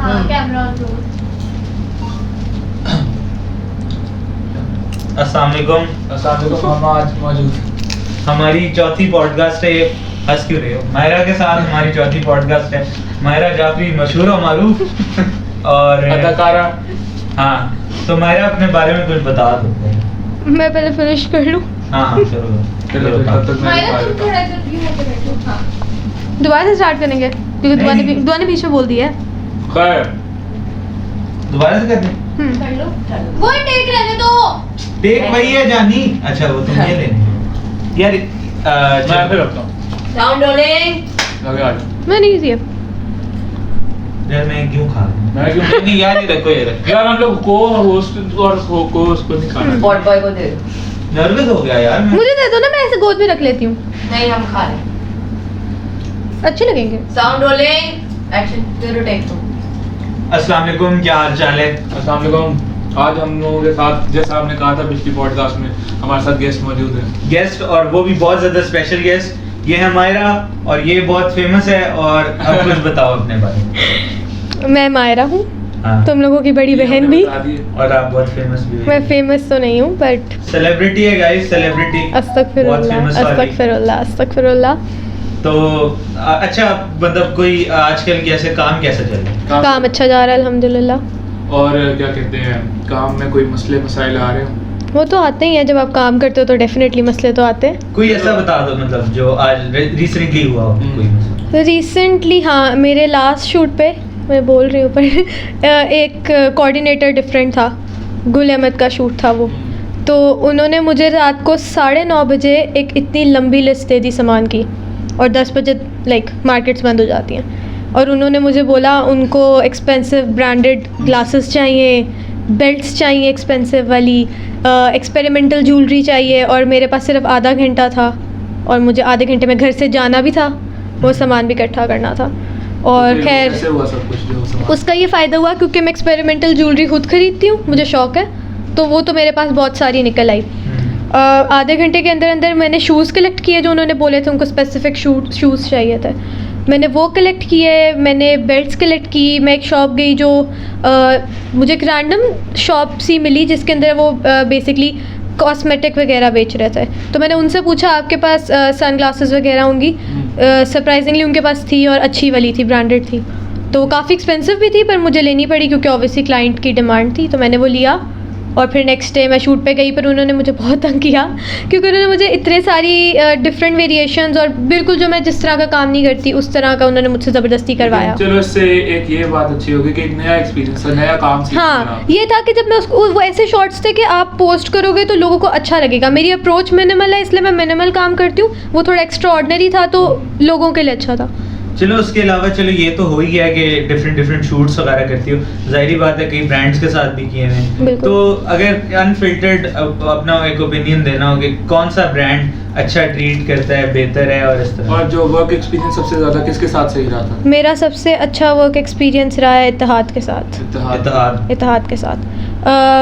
हाँ camera on करो। अस्सलाम वालेकुम। हम आज मौजूद हमारी चौथी पॉडकास्ट है ये। हंस क्यों रहे हो? मायरा के साथ हमारी चौथी पॉडकास्ट है। मायरा जाफरी मशहूर और मारूफ और अदाकारा। हाँ, तो मायरा अपने बारे में कुछ बता दो। मैं पहले फिनिश कर लूं। हाँ चलो चलो तब तक मैं मायरा तुम थोड़ा इधर भी होके बैठो। हाँ दोबारा से स्टार्ट करेंगे क्योंकि दुआ ने बीच में बोल दिया है। खैर दोबारा से करते कर लो। वो टेक रहने दो। टेक वही है जानी। अच्छा वो तुम ये लेने यार मैं फिर रखता हूँ साउंड रोलिंग। लगे आज मैं नहीं थी अब। यार मैं क्यों खा रहा हूँ? मैं क्यों नहीं यार ये रखो ये रखो। यार हम लोग को होस्ट और को उसको नहीं खाना बॉट बॉय को दे दो। नर्वस हो गया यार मैं। मुझे दे दो ना, मैं ऐसे गोद में रख लेती हूँ। नहीं हम खा रहे हैं। अच्छे लगेंगे। साउंड रोलिंग एक्शन तेरे टेक दो। अस्सलाम वालेकुम, क्या हाल चाल है? अस्सलाम वालेकुम। आज हम लोगों के साथ जैसा आपने कहा था पिछली पॉडकास्ट में हमारे साथ गेस्ट मौजूद है। गेस्ट और वो भी बहुत ज्यादा स्पेशल गेस्ट। ये है मायरा और ये बहुत फेमस है। और अब कुछ बताओ अपने बारे में। मैं मायरा हूँ, हाँ। तुम लोगों की बड़ी बहन भी। और आप बहुत फेमस भी मैं फेमस तो नहीं हूँ बट सेलिब्रिटी है गाइस, सेलिब्रिटी। अस्तगफिरुल्लाह अस्तगफिरुल्लाह अस्तगफिरुल्लाह। तो अच्छा मतलब कोई आजकल कैसे काम कैसा चल रहा है? काम अच्छा जा रहा है अल्हम्दुलिल्लाह। और क्या कहते हैं काम में कोई मसले मसाइल आ रहे हो? वो तो आते ही हैं, जब आप काम करते हो तो डेफिनेटली मसले तो आते हैं। कोई ऐसा बता दो मतलब जो आज रिसेंटली हुआ हो कोई मसला। रिसेंटली हाँ, मेरे लास्ट शूट पे मैं बोल रही हूँ पर एक कोऑर्डिनेटर डिफरेंट था। गुल अहमद का शूट था वो। तो उन्होंने मुझे रात को 9:30 बजे एक इतनी लंबी लिस्ट दे दी सामान की और 10 बजे लाइक मार्केट्स बंद हो जाती हैं। और उन्होंने मुझे बोला उनको एक्सपेंसिव ब्रांडेड ग्लासेस चाहिए, बेल्ट्स चाहिए एक्सपेंसिव वाली, एक्सपेरिमेंटल ज्वेलरी चाहिए और मेरे पास सिर्फ आधा घंटा था और मुझे आधे घंटे में घर से जाना भी था, वो सामान भी इकट्ठा करना था। और तो खैर कैसे हुआ सब कुछ जो सामान? उसका ये फ़ायदा हुआ क्योंकि मैं एक्सपेरिमेंटल ज्वेलरी खुद खरीदती हूँ, मुझे शौक़ है, तो वो तो मेरे पास बहुत सारी निकल आई। आधे घंटे के अंदर अंदर मैंने शूज़ कलेक्ट किए जो उन्होंने बोले थे, उनको स्पेसिफिक शूज़ चाहिए थे। मैंने वो कलेक्ट किए, मैंने बेल्ट्स कलेक्ट की। मैं एक शॉप गई जो मुझे एक रैंडम शॉप सी मिली जिसके अंदर वो बेसिकली कॉस्मेटिक वगैरह बेच रहे थे। तो मैंने उनसे पूछा आपके पास सन ग्लासेस वगैरह होंगी? सरप्राइजिंगली उनके पास थी और अच्छी वाली थी, ब्रांडेड थी। तो वो काफ़ी एक्सपेंसिव भी थी पर मुझे लेनी पड़ी क्योंकि ऑब्वियसली क्लाइंट की डिमांड थी, तो मैंने वो लिया। और फिर नेक्स्ट डे मैं शूट पे गई पर उन्होंने मुझे बहुत तंग किया क्योंकि उन्होंने मुझे इतने सारी डिफरेंट वेरिएशंस और बिल्कुल जो मैं जिस तरह का काम नहीं करती उस तरह का उन्होंने मुझसे ज़बरदस्ती करवाया। चलो इससे एक ये बात अच्छी होगी कि एक नया एक्सपीरियंस है, नया काम सीखना। हाँ, ये था कि जब मैं उसको वो ऐसे शॉर्ट्स थे कि आप पोस्ट करोगे तो लोगों को अच्छा लगेगा। मेरी अप्रोच मिनिमल है इसलिए मैं मिनिमल काम करती हूँ, वो थोड़ा एक्स्ट्रा ऑर्डिनरी था तो लोगों के लिए अच्छा था। चलो उसके अलावा चलो ये तो हो ही गया कि डिफरेंट शूट्स वगैरह करती हो, जाहिर बात है कई ब्रांड्स के साथ भी किए हैं। तो अगर अनफिल्टर्ड अपना एक ओपिनियन देना हो कि कौन सा ब्रांड अच्छा ट्रीट करता है, बेहतर है और इस तरह। और जो वर्क एक्सपीरियंस सबसे ज्यादा किसके साथ सही रहा था? मेरा सबसे अच्छा वर्क एक्सपीरियंस रहा है इत्तेहाद के साथ। इत्तेहाद के साथ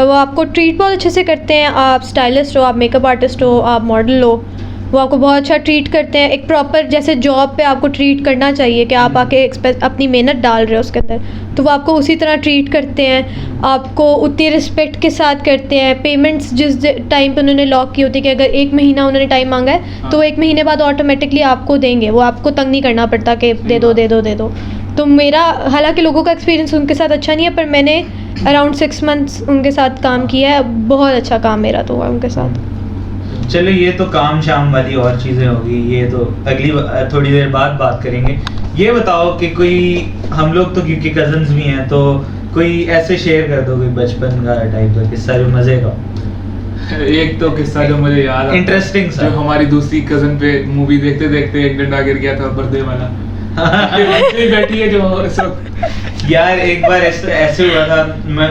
वो आपको ट्रीट बहुत अच्छे से करते हैं। आप स्टाइलिस्ट हो, आप मेकअप आर्टिस्ट हो, आप मॉडल हो, वो आपको बहुत अच्छा ट्रीट करते हैं। एक प्रॉपर जैसे जॉब पे आपको ट्रीट करना चाहिए कि आप आके अपनी मेहनत डाल रहे हो उसके अंदर, तो वो आपको उसी तरह ट्रीट करते हैं, आपको उतनी रिस्पेक्ट के साथ करते हैं। पेमेंट्स जिस टाइम पे उन्होंने लॉक की होती है कि अगर 1 महीना उन्होंने टाइम मांगा है तो 1 महीने बाद ऑटोमेटिकली आपको देंगे, वो आपको तंग नहीं करना पड़ता कि दे दो दे दो दे दो। तो मेरा हालांकि लोगों का एक्सपीरियंस उनके साथ अच्छा नहीं है पर मैंने अराउंड 6 मंथ्स उनके साथ काम किया है, बहुत अच्छा काम मेरा तो हुआ उनके साथ। चलो ये तो काम शाम वाली और चीज़ें होगी, ये तो अगली थोड़ी देर बाद बात करेंगे। ये बताओ कि कोई हम लोग तो क्योंकि कजन्स भी हैं तो कोई ऐसे शेयर कर दो कोई बचपन का टाइप का किस्सा जो मज़े का। एक तो किस्सा जो मुझे याद आता है, इंटरेस्टिंग सा, जो हमारी दूसरी कजन पे मूवी देखते देखते एक डंडा गिर गया था बर्थडे वाला। ये बैठी है जो इस वक्त। यार एक बार ऐसे हुआ था,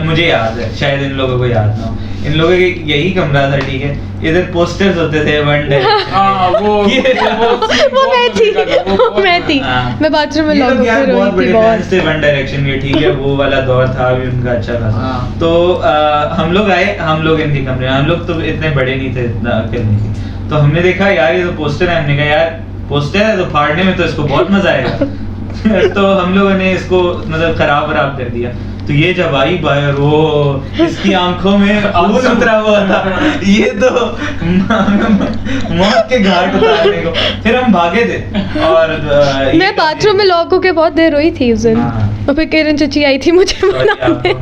मुझे याद है, शायद इन लोगों को याद ना हो। इन लोगों के यही कमरा था, ठीक है, इधर पोस्टर्स होते थे वन डे। वो मैं थी मैं बाथरूम में लॉक यार बहुत बड़े फैंस थे वन डायरेक्शन के, ठीक है, वो वाला दौर था भी उनका अच्छा था। तो हम लोग आए, हम लोग इनके कमरे, हम लोग तो इतने बड़े नहीं थे, इतना अकल नहीं थी, तो हमने देखा यार ये तो पोस्टर है, हमने कहा यार पोस्टर है तो फाड़ने में तो इसको बहुत मजा आएगा। तो हम लोगों ने इसको मतलब खराब कर दिया। तो ये जब आई बाहर, वो इसकी आंखों में खून उतरा हुआ था, ये तो मौत के घाट उतारने को। फिर हम भागे थे और मैं बाथरूम में लॉक होके बहुत देर रोई थी उस दिन। हाँ। और फिर किरण चची आई थी मुझे मनाने।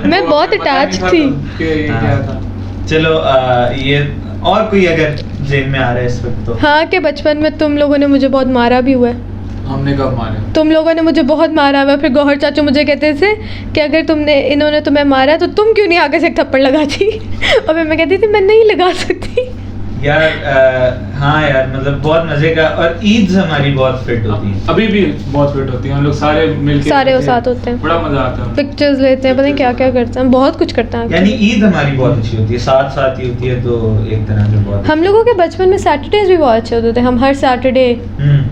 मैं बहुत अटैच थी। क्या था? चलो ये और कोई अगर जेल में आ रहा है इस वक्त तो हाँ, कि बचपन में तुम लोगों ने मुझे बहुत मारा भी हुआ है। हमने कब मारे? तुम लोगों ने मुझे बहुत मारा हुआ है। फिर गौहर चाचू मुझे कहते थे कि अगर इन्होंने तुम्हें मारा तो तुम क्यों नहीं आगे से एक थप्पड़ लगाती। और फिर मैं कहती थी मैं नहीं लगा सकती यार। हाँ यार, मतलब बहुत मजे का। और ईद हमारी बहुत फिट होती है, अभी भी बहुत फिट होती है। हम लोग सारे मिलके सारे वो साथ होते हैं, बड़ा मजा आता है। पिक्चर्स लेते हैं, पता नहीं क्या क्या करते हैं, बहुत कुछ करते हैं। यानी ईद हमारी बहुत अच्छी होती है, साथ साथ ही होती है, तो एक तरह से बहुत हम लोगों के बचपन में सैटरडेज भी बहुत अच्छे होते थे। हम हर सैटरडे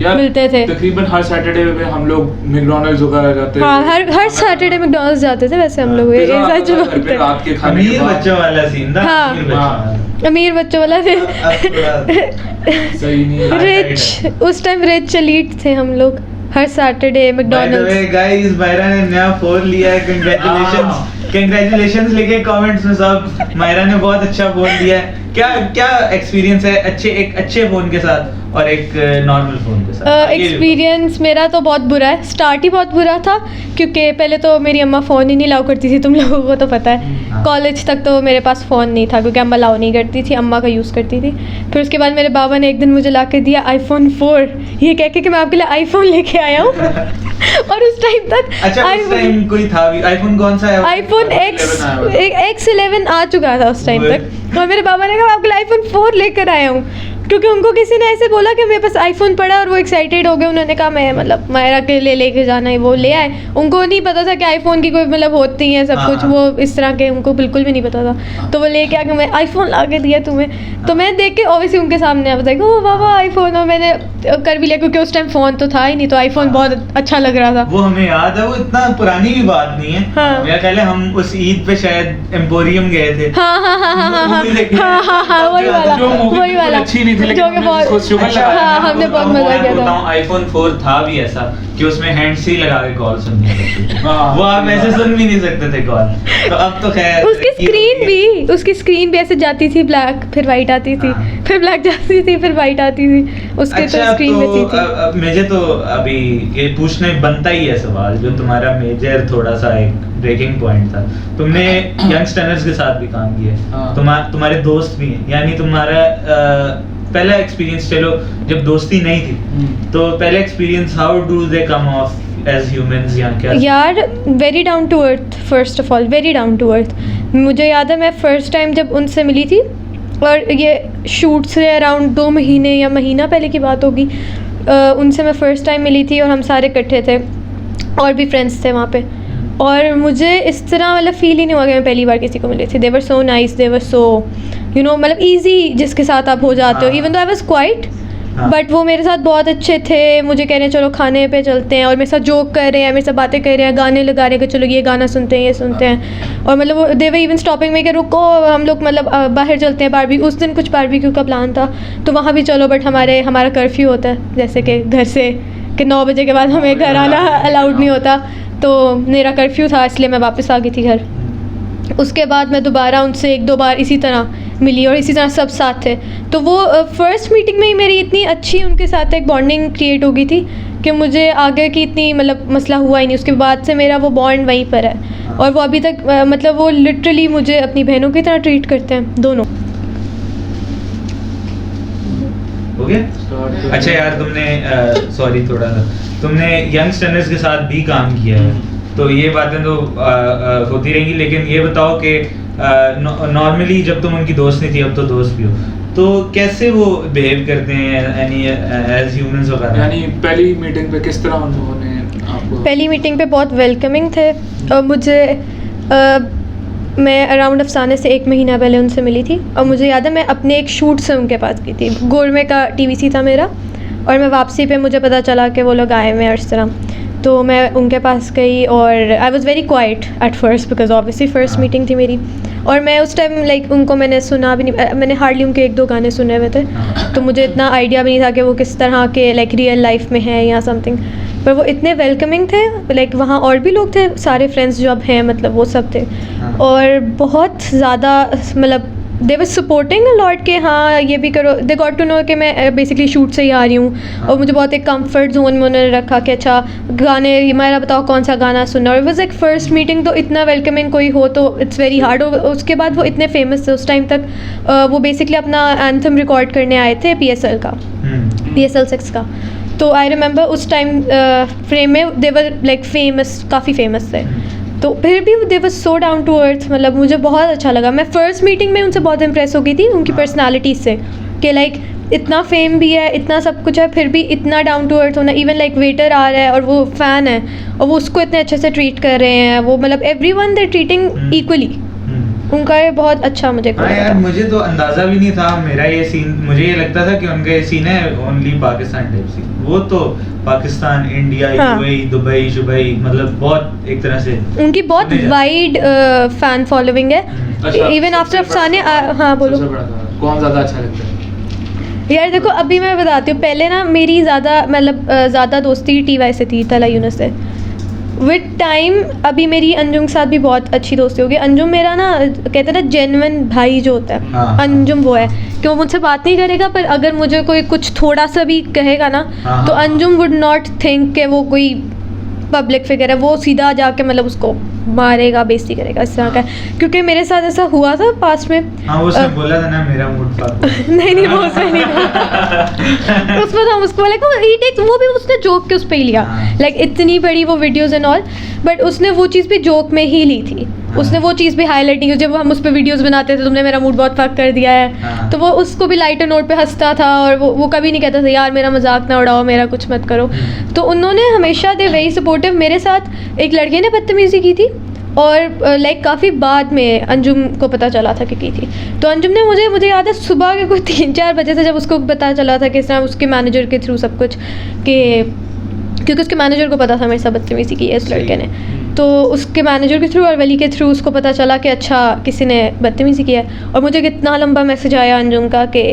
यार, मिलते थे। तकरीबन हर सैटरडे में हम लोग मैकडॉनल्ड्स वगैरह जाते हाँ, थे। हर सैटरडे मैकडॉनल्ड्स जाते थे। वैसे हम लोग ये सच फिर बोलते हैं। रात के खाने के अमीर बाद बच्चों वाला सीन था। हाँ। अमीर बच्चों वाला। अमीर बच्चों वाला थे। सही नहीं है। रिच, उस टाइम रिच एलीट थे हम लोग। हर सैटरडे मैकडॉनल्ड्स। गाइस, मायरा ने नया फोन लिया है, कंग्रेचुलेशंस लिखे कमेंट्स में सब। मायरा ने बहुत अच्छा फोन लिया है। क्या एक्सपीरियंस है एक अच्छे फोन के साथ और एक नॉर्मल फोन के साथ? एक्सपीरियंस मेरा तो बहुत बुरा है। स्टार्ट ही बहुत बुरा था क्योंकि पहले तो मेरी अम्मा फ़ोन ही नहीं अलाउ करती थी, तुम लोगों को तो पता है। कॉलेज तक तो मेरे पास फ़ोन नहीं था क्योंकि अम्मा अलाउ नहीं करती थी, अम्मा का यूज़ करती थी। फिर उसके बाद मेरे बाबा ने एक दिन मुझे ला के दिया iPhone 4, ये कह के कि मैं आपके लिए आईफोन लेके आया हूँ। और उस टाइम तक अच्छा, उस टाइम कोई था भी आईफोन? कौन सा है? आईफोन X11 आ चुका था उस टाइम तक। और मेरे बाबा ने कहा मैं आपके लिए iPhone 4 लेकर आया हूँ क्योंकि उनको किसी ने ऐसे बोला कि मेरे पास आईफोन पड़ा और वो एक्साइटेड हो गए। उन्होंने कहा मैं मतलब मायरा के लिए लेके जाना है, वो ले आए। उनको नहीं पता था कि आईफोन की कोई मतलब होती है सब कुछ, वो इस तरह के उनको बिल्कुल भी नहीं पता था। तो वो लेके आके मैं आईफोन ला के दिया तुम्हें। तो मैं देख के ऑब्वियसली उनके सामने आ बताया ओ बाबा आईफोन, और मैंने कर भी लिया क्योंकि उस टाइम फ़ोन तो था ही नहीं, तो आईफोन बहुत अच्छा लग रहा था। वो हमें याद है, वो इतना पुरानी भी बात नहीं है। हाँ। मेरा ख्याल है हम उस ईद पे शायद एम्पोरियम गए थे। हाँ, वही वाला, वही वाला अच्छी नहीं थी, जो कि बहुत हाँ, हमने बहुत मजा किया था। आईफोन 4 था भी ऐसा कि उसमें हैंड से ही लगा के कॉल सुननी पड़ती थी। हाँ। वो आप ऐसे सुन भी नहीं सकते थे कॉल। तो अब तो खैर उसकी स्क्रीन भी ऐसे जाती थी, ब्लैक फिर वाइट आती थी, हाँ। फिर ब्लैक जाती थी, फिर वाइट आती थी। उसके अच्छा, तो स्क्रीन में थी। अब मुझे तो अभी ये पूछने बनता ही है सवाल, जो तुम्हारा मेजर थोड़ा सा एक ब्रेकिंग पॉइंट था। तुमने यंगस्टर्स के साथ भी काम किया है, हाँ। तुम्हारे दोस्त भी हैं, यानी तुम्हारा पहला एक्सपीरियंस, चलो जब दोस्ती नहीं थी तो पहला experience, how do they come off as humans या क्या? यार very down to earth, first of all very down to earth. मुझे याद है मैं फर्स्ट टाइम जब उनसे मिली थी, और ये शूट से अराउंड 2 महीने या महीना पहले की बात होगी, उनसे मैं फ़र्स्ट टाइम मिली थी और हम सारे इकट्ठे थे और भी फ्रेंड्स थे वहाँ पे। और मुझे इस तरह मतलब फ़ील ही नहीं हुआ कि मैं पहली बार किसी को मिली थी। They were so nice, they were so you know मतलब ईजी, जिसके साथ आप हो जाते हो। Even though I was quite, but वो मेरे साथ बहुत अच्छे थे। मुझे कह रहे हैं चलो खाने पे चलते हैं, और मेरे साथ जोक कर रहे हैं, मेरे साथ बातें कर रहे हैं, गाने लगा रहे हैं कि चलो ये गाना सुनते हैं, ये सुनते हैं। और मतलब दे वर इवन स्टॉपिंग में कि रुको हम लोग मतलब बाहर चलते हैं बारबी। उस दिन कुछ बारबेक्यू का प्लान था तो वहाँ भी चलो, बट हमारा कर्फ्यू होता है जैसे कि घर से कि 9 बजे के बाद हमें घर आना अलाउड नहीं होता, तो मेरा कर्फ्यू था इसलिए मैं वापस आ गई थी घर। उसके बाद मैं दोबारा उनसे 1-2 बार इसी तरह मिली और इसी तरह सब साथ थे। तो वो फर्स्ट मीटिंग में ही मेरी इतनी अच्छी उनके साथ एक बॉन्डिंग क्रिएट हो गई थी कि मुझे आगे की इतनी मतलब मसला हुआ ही नहीं। उसके बाद से मेरा वो बॉन्ड वहीं पर है और वो अभी तक मतलब वो लिटरली मुझे अपनी बहनों की तरह ट्रीट करते हैं दोनों। हो गया? अच्छा यार, तुमने सॉरी थोड़ा सा, तुमने यंगस्टर्स के साथ भी काम किया है, तो ये बातें तो होती रहेंगी, लेकिन ये बताओ कि नॉर्मली जब तुम उनकी दोस्त नहीं थी, अब तो दोस्त भी हो, तो कैसे वो बिहेव करते हैं यानी एज ह्यूमंस वगैरह? यानी पहली मीटिंग पे किस तरह उन्होंने आपको? पहली मीटिंग पे बहुत वेलकमिंग थे और मुझे मैं अराउंड अफसाने से 1 महीना पहले उनसे मिली थी और मुझे याद है मैं अपने एक शूट से उनके पास गई थी। गोरमे का TVC था मेरा और मैं वापसी पे मुझे पता चला कि वो लोग आए हुए हैं इस तरह, तो मैं उनके पास गई और I was very quite at first because obviously first meeting थी मेरी। और मैं उस टाइम लाइक उनको मैंने सुना भी नहीं, मैंने हार्डली उनके 1-2 गाने सुने हुए थे, तो मुझे इतना आइडिया भी नहीं था कि वो किस तरह के लाइक रियल लाइफ में हैं या समथिंग, पर वो इतने वेलकमिंग थे, लाइक वहाँ और भी लोग थे, सारे फ्रेंड्स जो अब हैं मतलब वो सब थे, और बहुत ज़्यादा मतलब दे वर सपोर्टिंग लॉट के हाँ ये भी करो, दे गॉट टू नो कि मैं बेसिकली शूट से ही आ रही हूँ, और मुझे बहुत एक कंफर्ट जोन में उन्होंने रखा कि अच्छा गाने मेरा बताओ कौन सा गाना सुनना, और it was like first meeting, तो इतना वेलकमिंग कोई हो तो इट्स वेरी हार्ड। और उसके बाद वो इतने फेमस थे उस टाइम तक, वो बेसिकली अपना एंथम रिकॉर्ड करने आए थे PSL का, PSL 6 का, तो आई रिमेंबर उस टाइम फ्रेम में दे वर लाइक फेमस, काफ़ी फेमस थे, तो फिर भी दे वर सो डाउन टू अर्थ, मतलब मुझे बहुत अच्छा लगा। मैं फर्स्ट मीटिंग में उनसे बहुत इम्प्रेस हो गई थी उनकी पर्सनालिटी से, कि लाइक इतना फेम भी है, इतना सब कुछ है, फिर भी इतना डाउन टू अर्थ होना। इवन लाइक वेटर आ रहा है और वो फ़ैन है और वो उसको इतने अच्छे से ट्रीट कर रहे हैं, वो मतलब एवरीवन दे ट्रीटिंग इक्वली, उनका ये बहुत अच्छा मुझे यार मुझे तो अंदाज़ा भी नहीं था, मेरा ये सीन मुझे ये लगता था कि उनका ये सीन है ओनली पाकिस्तान टाइप सीन, वो तो पाकिस्तान, इंडिया, यूएई, दुबई, शुबई, मतलब बहुत एक तरह से उनकी बहुत वाइड फैन फॉलोइंग है। इवन आफ्टर अफसाने हाँ बोलो कौन ज़्यादा अच्छा लगता है? यार देखो अभी मैं बताती हूँ, पहले ना मेरी ज़्यादा मतलब ज़्यादा दोस्ती TY से थी, तला यूनुस से। विद टाइम अभी मेरी अंजुम के साथ भी बहुत अच्छी दोस्ती होगी। अंजुम मेरा ना कहते हैं ना जेन्युइन भाई जो होता है, अंजुम वो है कि वो मुझसे बात नहीं करेगा, पर अगर मुझे कोई कुछ थोड़ा सा भी कहेगा ना तो अंजुम वुड नॉट थिंक कि वो कोई पब्लिक फिगर है, वो सीधा जाके मतलब उसको मारेगा, बेइज्जती करेगा, इस तरह का। क्योंकि मेरे साथ ऐसा हुआ था पास्ट में। हाँ उसने बोला था ना मेरा मूड फक नहीं वो उसमें नहीं था उसमें हम उसको बोले वो भी उसने जोक के उस पे ही लिया, लाइक इतनी बड़ी वो वीडियोस एंड ऑल, बट उसने वो चीज़ भी जोक में ही ली थी, उसने वो चीज़ भी हाईलाइट नहीं की। जब हम उस पर वीडियोस बनाते थे तुमने मेरा मूड बहुत फक कर दिया है, तो वो उसको भी लाइटर नोट पे हंसता था, और वो कभी नहीं कहता था यार मेरा मजाक ना उड़ाओ, मेरा कुछ मत करो। तो उन्होंने हमेशा दे वेरी सपोर्टिव। मेरे साथ एक लड़के ने बदतमीज़ी की थी, और लाइक काफ़ी बाद में अंजुम को पता चला था कि की थी। तो अंजुम ने मुझे याद है सुबह के कोई 3-4 बजे से जब उसको पता चला था कि इस तरह उसके मैनेजर के थ्रू सब कुछ, कि क्योंकि उसके मैनेजर को पता था मेरे साथ बदतमीज़ी की है इस लड़के ने, तो उसके मैनेजर के थ्रू और वली के थ्रू उसको पता चला कि अच्छा किसी ने बदतमीज़ी किया है। और मुझे कितना लंबा मैसेज आया अंजुम का कि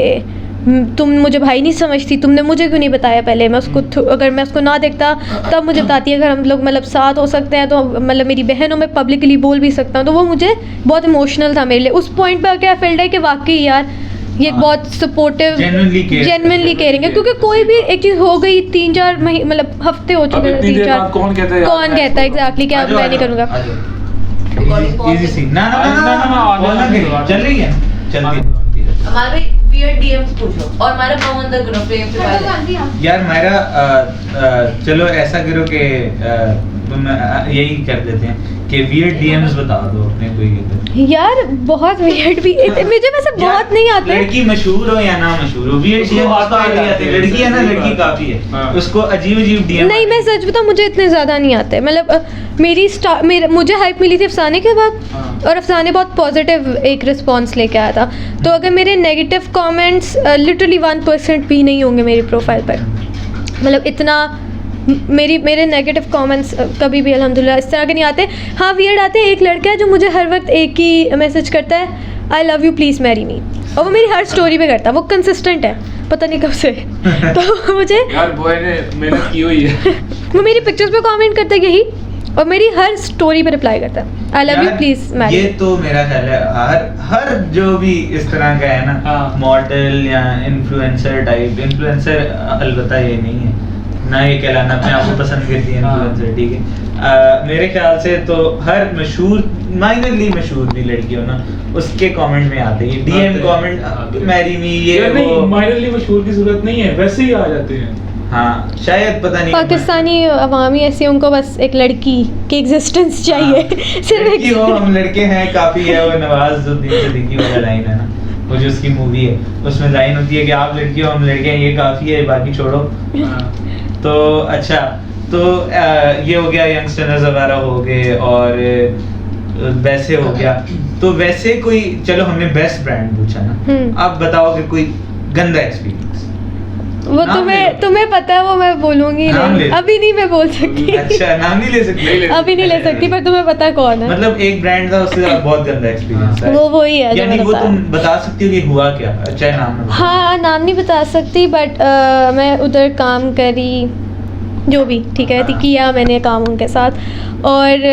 तुम मुझे भाई नहीं समझती, तुमने मुझे क्यों नहीं बताया पहले, मैं उसको अगर मैं उसको ना देखता तब मुझे बताती, अगर हम लोग मतलब साथ हो सकते हैं तो मतलब मेरी बहन हो, मैं पब्लिकली बोल भी सकता हूँ। तो वो मुझे बहुत इमोशनल था मेरे लिए। उस पॉइंट पे आके आई फील्ड है कि वाकई यार ये बहुत सपोर्टिव जेन्युइनली केयरिंग है, क्योंकि कोई भी एक चीज़ हो गई 3-4 महीने मतलब हफ्ते हो चुके हैं, 3-4 कौन कहता है एग्जैक्टली क्या मैं नहीं करूँगा। इजी सी ना चल रही है हमारे वियर्ड डीएम्स पूछो, और हमारा मोहम्मद करो प्रेम से पहले। यार मेरा चलो ऐसा करो कि तुम यही कर देते हैं कि वियर्ड डीएम्स बता दो अपने कोई। यार बहुत वियर्ड भी मुझे वैसे बहुत नहीं आते। लड़की मशहूर हो या ना मशहूर हो, वियर्ड डीएम्स तो आ ही आते हैं। लड़की है ना, लड़की काफी है, उसको अजीब डीएम। नहीं मैं सच बताऊं मुझे इतने ज्यादा नहीं आते। मतलब मुझे हाइप मिली थी अफसाने के बाद, और अफसाने बहुत पॉजिटिव एक रिस्पांस लेके आया था। तो अगर मेरे नेगेटिव कमेंट्स लिटरली 1% भी नहीं होंगे मेरी प्रोफाइल पर, मतलब इतना मेरे नेगेटिव कमेंट्स कभी भी अल्हम्दुलिल्लाह इस तरह के नहीं आते। हाँ वियर्ड आते हैं। एक लड़का है जो मुझे हर वक्त एक ही मैसेज करता है, I love you please marry me, और वो मेरी हर स्टोरी पे करता है, वो कंसिस्टेंट है, पता नहीं कब से। तो मुझे यार बॉय ने मेहनत की हुई है वो मेरी पिक्चर्स पे कमेंट करता है यही, और मेरी हर स्टोरी पे रिप्लाई करता है, I love you please marry. ये तो मेरा ख्याल है हर जो भी इस तरह का है ना, मॉडल या इन्फ्लुएंसर टाइप, इन्फ्लुएंसर अलबत्ता ये नहीं है ना, ये कहलाना अपने आप को पसंद करती है इन्फ्लुएंसर, ठीक है। मेरे ख्याल से तो हर मशहूर माइनरली मशहूर भी लड़की हो ना, उसके कमेंट में आते हैं डीएम कमेंट मैरी मी, ये नहीं माइनरली मशहूर की जरूरत नहीं है, वैसे ही आ जाते हैं। हाँ शायद पता नहीं, पाकिस्तानी अवामी ऐसी, उनको बस एक लड़की की एग्जिस्टेंस चाहिए। सिर्फ एक हो, हम लड़के हैं काफी है। वो नवाजुद्दीन सिद्दीकी वाला लाइन है ना, वो जो उसकी मूवी है उसमें लाइन होती है कि आप लड़की हो हम लड़के हैं, ये काफी है बाकी छोड़ो। तो अच्छा, तो ये हो गया यंगस्टर्स वगैरह हो गए, और वैसे हो गया। तो वैसे कोई, चलो हमने बेस्ट ब्रांड पूछा ना, अब बताओ कि कोई गंदा एक्सपीरियंस। वो नाम ले लो। तुम्हें पता है, वो मैं बोलूंगी नाम नहीं, ले। अभी नहीं मैं बोल सकती। अच्छा, नाम नहीं ले सकते? अभी नहीं ले सकती, पर तुम्हें पता है कौन है। मतलब एक ब्रांड था, उसके साथ बहुत गंदा एक्सपीरियंस है। वो वही है जो यानी मैंने वो बताया। तुम बता सकती हो कि हुआ क्या, चाहे नाम ना बताओ। हाँ, नाम नहीं बता सकती, बट मैं उधर काम करी, जो भी ठीक है, हाँ। किया मैंने काम उनके साथ। और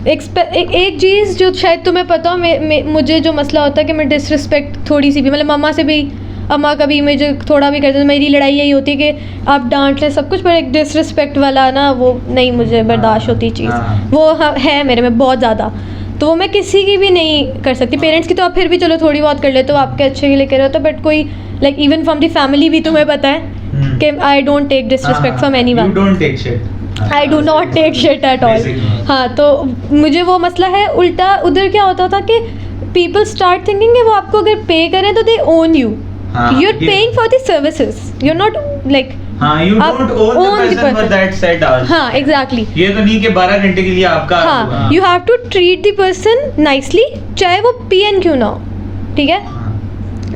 एक चीज़ जो शायद तुम्हें पता हो, मुझे जो मसला होता है कि मैं डिसरिस्पेक्ट थोड़ी सी भी, मतलब मम्मा से भी, अम्मा कभी मुझे थोड़ा भी करते, तो मेरी लड़ाई यही होती है कि आप डांट ले सब कुछ, पर एक डिसरिस्पेक्ट वाला ना, वो नहीं मुझे बर्दाश्त होती चीज़। हाँ। वो है मेरे में बहुत ज़्यादा, तो वो मैं किसी की भी नहीं कर सकती। पेरेंट्स की तो आप फिर भी चलो थोड़ी बहुत कर लेते हो, आपके अच्छे के लिए कर रहे हो, तो बट कोई like even from the family भी तुम्हें पता है कि I don't take disrespect from anyone. You don't take shit. I do not take shit at all. Basically. हाँ, तो मुझे वो मसला है। उल्टा उधर क्या होता था कि पीपल स्टार्ट थिंकिंग कि वो आपको अगर पे करें तो दे ओन यू, हाँ, यू आर ये- paying for the services, you are not like, हाँ, you आप don't own the own the person for person. that set hours. हाँ एग्जैक्टली। ये तो नहीं कि 12 घंटे के लिए आपका हाँ, हुआ। You have to treat the person nicely, चाहे वो पीएन क्यों ना हो, ठीक है। हाँ।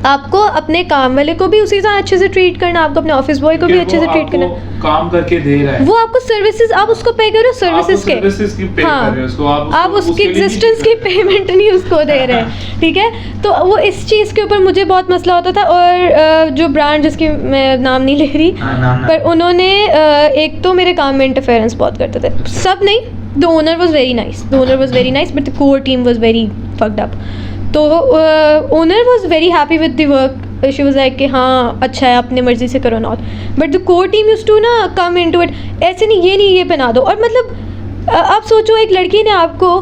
आपको अपने काम वाले को भी उसी तरह अच्छे से ट्रीट करना, आपको अपने ऑफिस बॉय को भी अच्छे से ट्रीट करना। काम करके दे रहा है, वो आपको सर्विसेज, आप उसको पे करो सर्विसेज के, सर्विसेज की पे हाँ, कर रहे हो उसको, आप उसकी उसके लिए नहीं एग्जिस्टेंस की पेमेंट नहीं उसको दे रहे हैं, ठीक है। तो वो इस चीज़ के ऊपर मुझे बहुत मसला होता था। और जो ब्रांड जिसकी मैं नाम नहीं ले रही, हाँ, नाम ना। पर उन्होंने एक तो मेरे काम में इंटरफेरेंस बहुत करते थे, सब नहीं, the owner was very nice, the owner was very nice, but the core team was very fucked up. तो owner was very happy with the work, she was like कि हाँ अच्छा है, अपनी मर्जी से करो not, but the core team used to ना कम इनटू इट, ऐसे नहीं ये पहना दो। और मतलब आप सोचो, एक लड़की ने आपको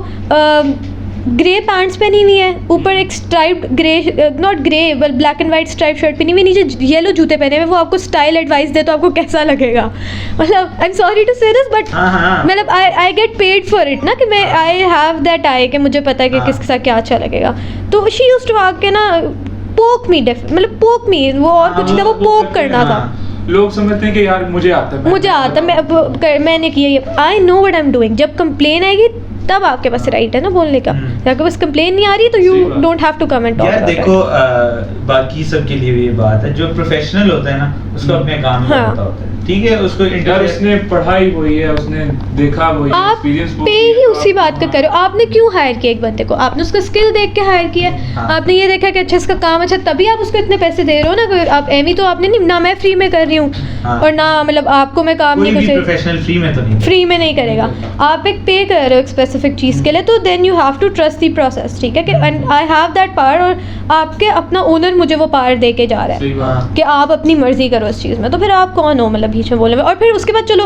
ग्रे पैंट्स पहनी हुई है, ऊपर एक striped grey, not grey but black and white stripe shirt पहनी हुई, नीचे येलो जूते पहने हुए, वो आपको स्टाइल एडवाइस दे तो आपको कैसा लगेगा? मतलब आई एम सॉरी टू से दिस, बट हाँ, हाँ। मतलब I get paid for it ना, कि मैं आई हैव दैट आई कि मुझे पता है कि हाँ। किसके साथ क्या अच्छा लगेगा। तो शी यूज्ड टू आके ना पोक मी, मतलब पोक मी, वो और हाँ, कुछ नहीं था, वो पोक करना था। लोग समझते हैं कि यार मुझे आता है, मुझे आता, मैंने किया ये, I know what I am doing. जब कंप्लेन आएगी तब आपके पास राइट है ना बोलने का, हम्म। आपके पास कंप्लेन नहीं आ रही तो यू सही बात। Don't have to comment. यार देखो, बाकी सब के लिए भी ये बात है, जो प्रोफेशनल होता है ना, उसको अपने काम में हाँ। पता होता है, ठीक है, उसको यार इंटरव्यू उसने पढ़ाई वही है, उसने देखा वही है, आप एक्सपीरियंस पे ही उसी बात का करो। आपने क्यों हायर किया एक बंदे को? आपने उसका स्किल देख के हायर किया, हाँ। आपने ये देखा कि अच्छा इसका काम अच्छा, तभी आप उसको इतने पैसे दे रहे हो ना। कोई आप एमी तो आपने नहीं ना, मैं फ्री में कर रही हूँ हाँ। और ना मतलब आपको मैं काम कोई नहीं भी कर प्रोफेशनल फ्री में तो नहीं। फ्री में नहीं करेगा। आप एक पे कर रहे हो एक स्पेसिफिक चीज़ के लिए, तो then you have to trust the process, ठीक है। कि and I have that power, और आपके अपना ओनर मुझे वो पावर दे के जा रहा है सही बात। कि आप अपनी मर्जी करो इस चीज़ में, तो फिर आप कौन हो मतलब बीच में बोलने में? और फिर उसके बाद चलो,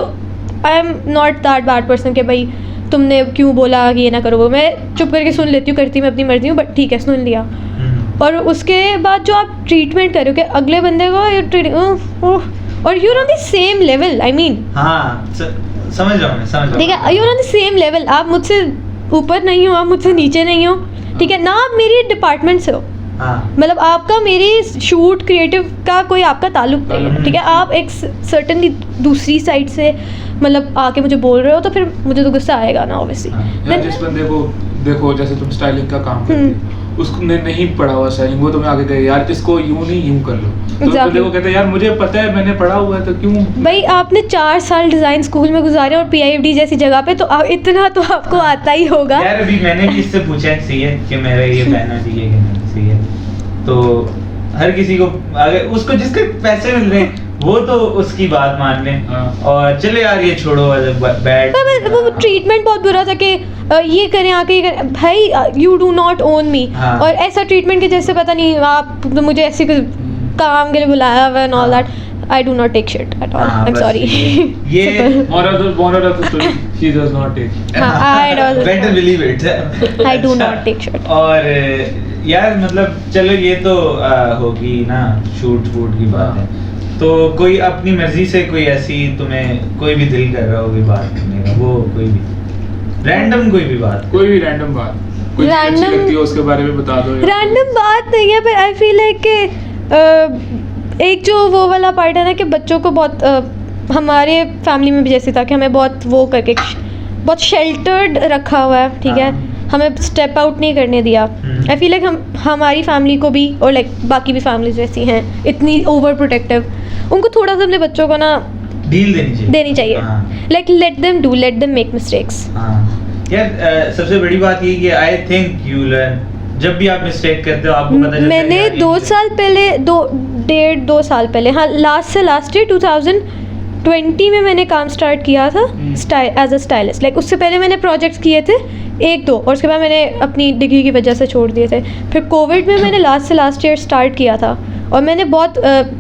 आई am not that bad person कि भाई तुमने क्यों बोला कि ये ना करो, मैं चुप करके सुन लेती हूँ, करती मैं अपनी मर्जी हूँ, बट ठीक है सुन लिया। और उसके बाद जो आप ट्रीटमेंट करो कि अगले बंदे को और you're on the same level, I mean हाँ, समझ रहा हूँ मैं, समझ रहा हूँ। ठीक है, you're on the same level, आप मुझसे ऊपर नहीं हो, आप मुझसे नीचे नहीं हो, ठीक है ना, आप मेरी डिपार्टमेंट से हो, हाँ, मतलब आपका मेरी शूट क्रिएटिव का कोई आपका ताल्लुक नहीं है, ठीक है। आप एक सर्टनली दूसरी साइड से मतलब आके मुझे बोल रहे हो, तो फिर मुझे तो गुस्सा आएगा ना ऑब्वियसली। हाँ। यार जिस बंदे को देखो, जैसे तुम स्टाइलिंग का काम करती हो, उसने नहीं पढ़ा हुआ स्टाइलिंग, वो तुम्हें आगे कहे यार इसको यूं नहीं यूं कर लो, तो Exactly. बंदे को कहते हैं यार मुझे पता है, मैंने पढ़ा हुआ है, तो क्यों? भाई आपने 4 साल डिज़ाइन स्कूल में गुजारे और PIFD जैसी जगह पे, तो इतना तो आपको आता ही होगा। यार अभी मैंने भी इससे पूछा है, सही है कि मेरा ये पहनना चाहिए कि नहीं, सही है, तो हर किसी को अगर उसको जिसके पैसे मिल रहे हैं वो तो उसकी बात मान लें। हाँ। और चले यार ये छोड़ो, बैड वो ट्रीटमेंट बहुत बुरा था कि ये करें आके ये करें, भाई यू डू नॉट ओन मी। हाँ। और ऐसा ट्रीटमेंट के जैसे पता नहीं आप तो मुझे ऐसे काम के लिए बुलाया हुआ and all that, I do not take shit at all, I am बस सॉरी। ये moral of the story, she does not take। I don't- better believe it। I do not take shit। और यार मतलब चलो ये तो होगी ना शूट वूट की बात है, तो कोई अपनी मर्जी से कोई ऐसी तुम्हें कोई भी दिल कर रहा हो कोई बात करने का, वो कोई भी रैंडम कोई भी बात, कोई भी रैंडम बात, कोई चीज़ अच्छी Random- लगती है उसके बारे में बता दो यार। रैंडम बात नहीं है, पर आई फील लाइक कि एक जो वो वाला पार्ट है ना कि बच्चों को बहुत हमारे फैमिली में भी जैसे था कि हमें बहुत वो करके बहुत शेल्टर्ड रखा हुआ है, ठीक है। हमें स्टेप आउट नहीं करने दिया। आई फील लाइक हमारी फैमिली को भी और लाइक बाकी भी फैमिलीज जैसी हैं इतनी ओवर प्रोटेक्टिव, उनको थोड़ा सा अपने बच्चों को ना डील देनी चाहिए। चाहिए। Like let them make mistakes. यार सबसे बड़ी बात ये कि आई थिंक यू लर्न, जब भी आप मिस्टेक करते हो आपको पता चलता है। मैंने यार ये 2 चीज़- साल पहले 2 साल पहले, हाँ लास्ट ईयर 2020 में मैंने काम स्टार्ट किया था एज अ स्टाइलिस्ट। लाइक उससे पहले मैंने प्रोजेक्ट्स किए थे 1-2 और उसके बाद मैंने अपनी डिग्री की वजह से छोड़ दिए थे। फिर कोविड में मैंने लास्ट ईयर स्टार्ट किया था और मैंने बहुत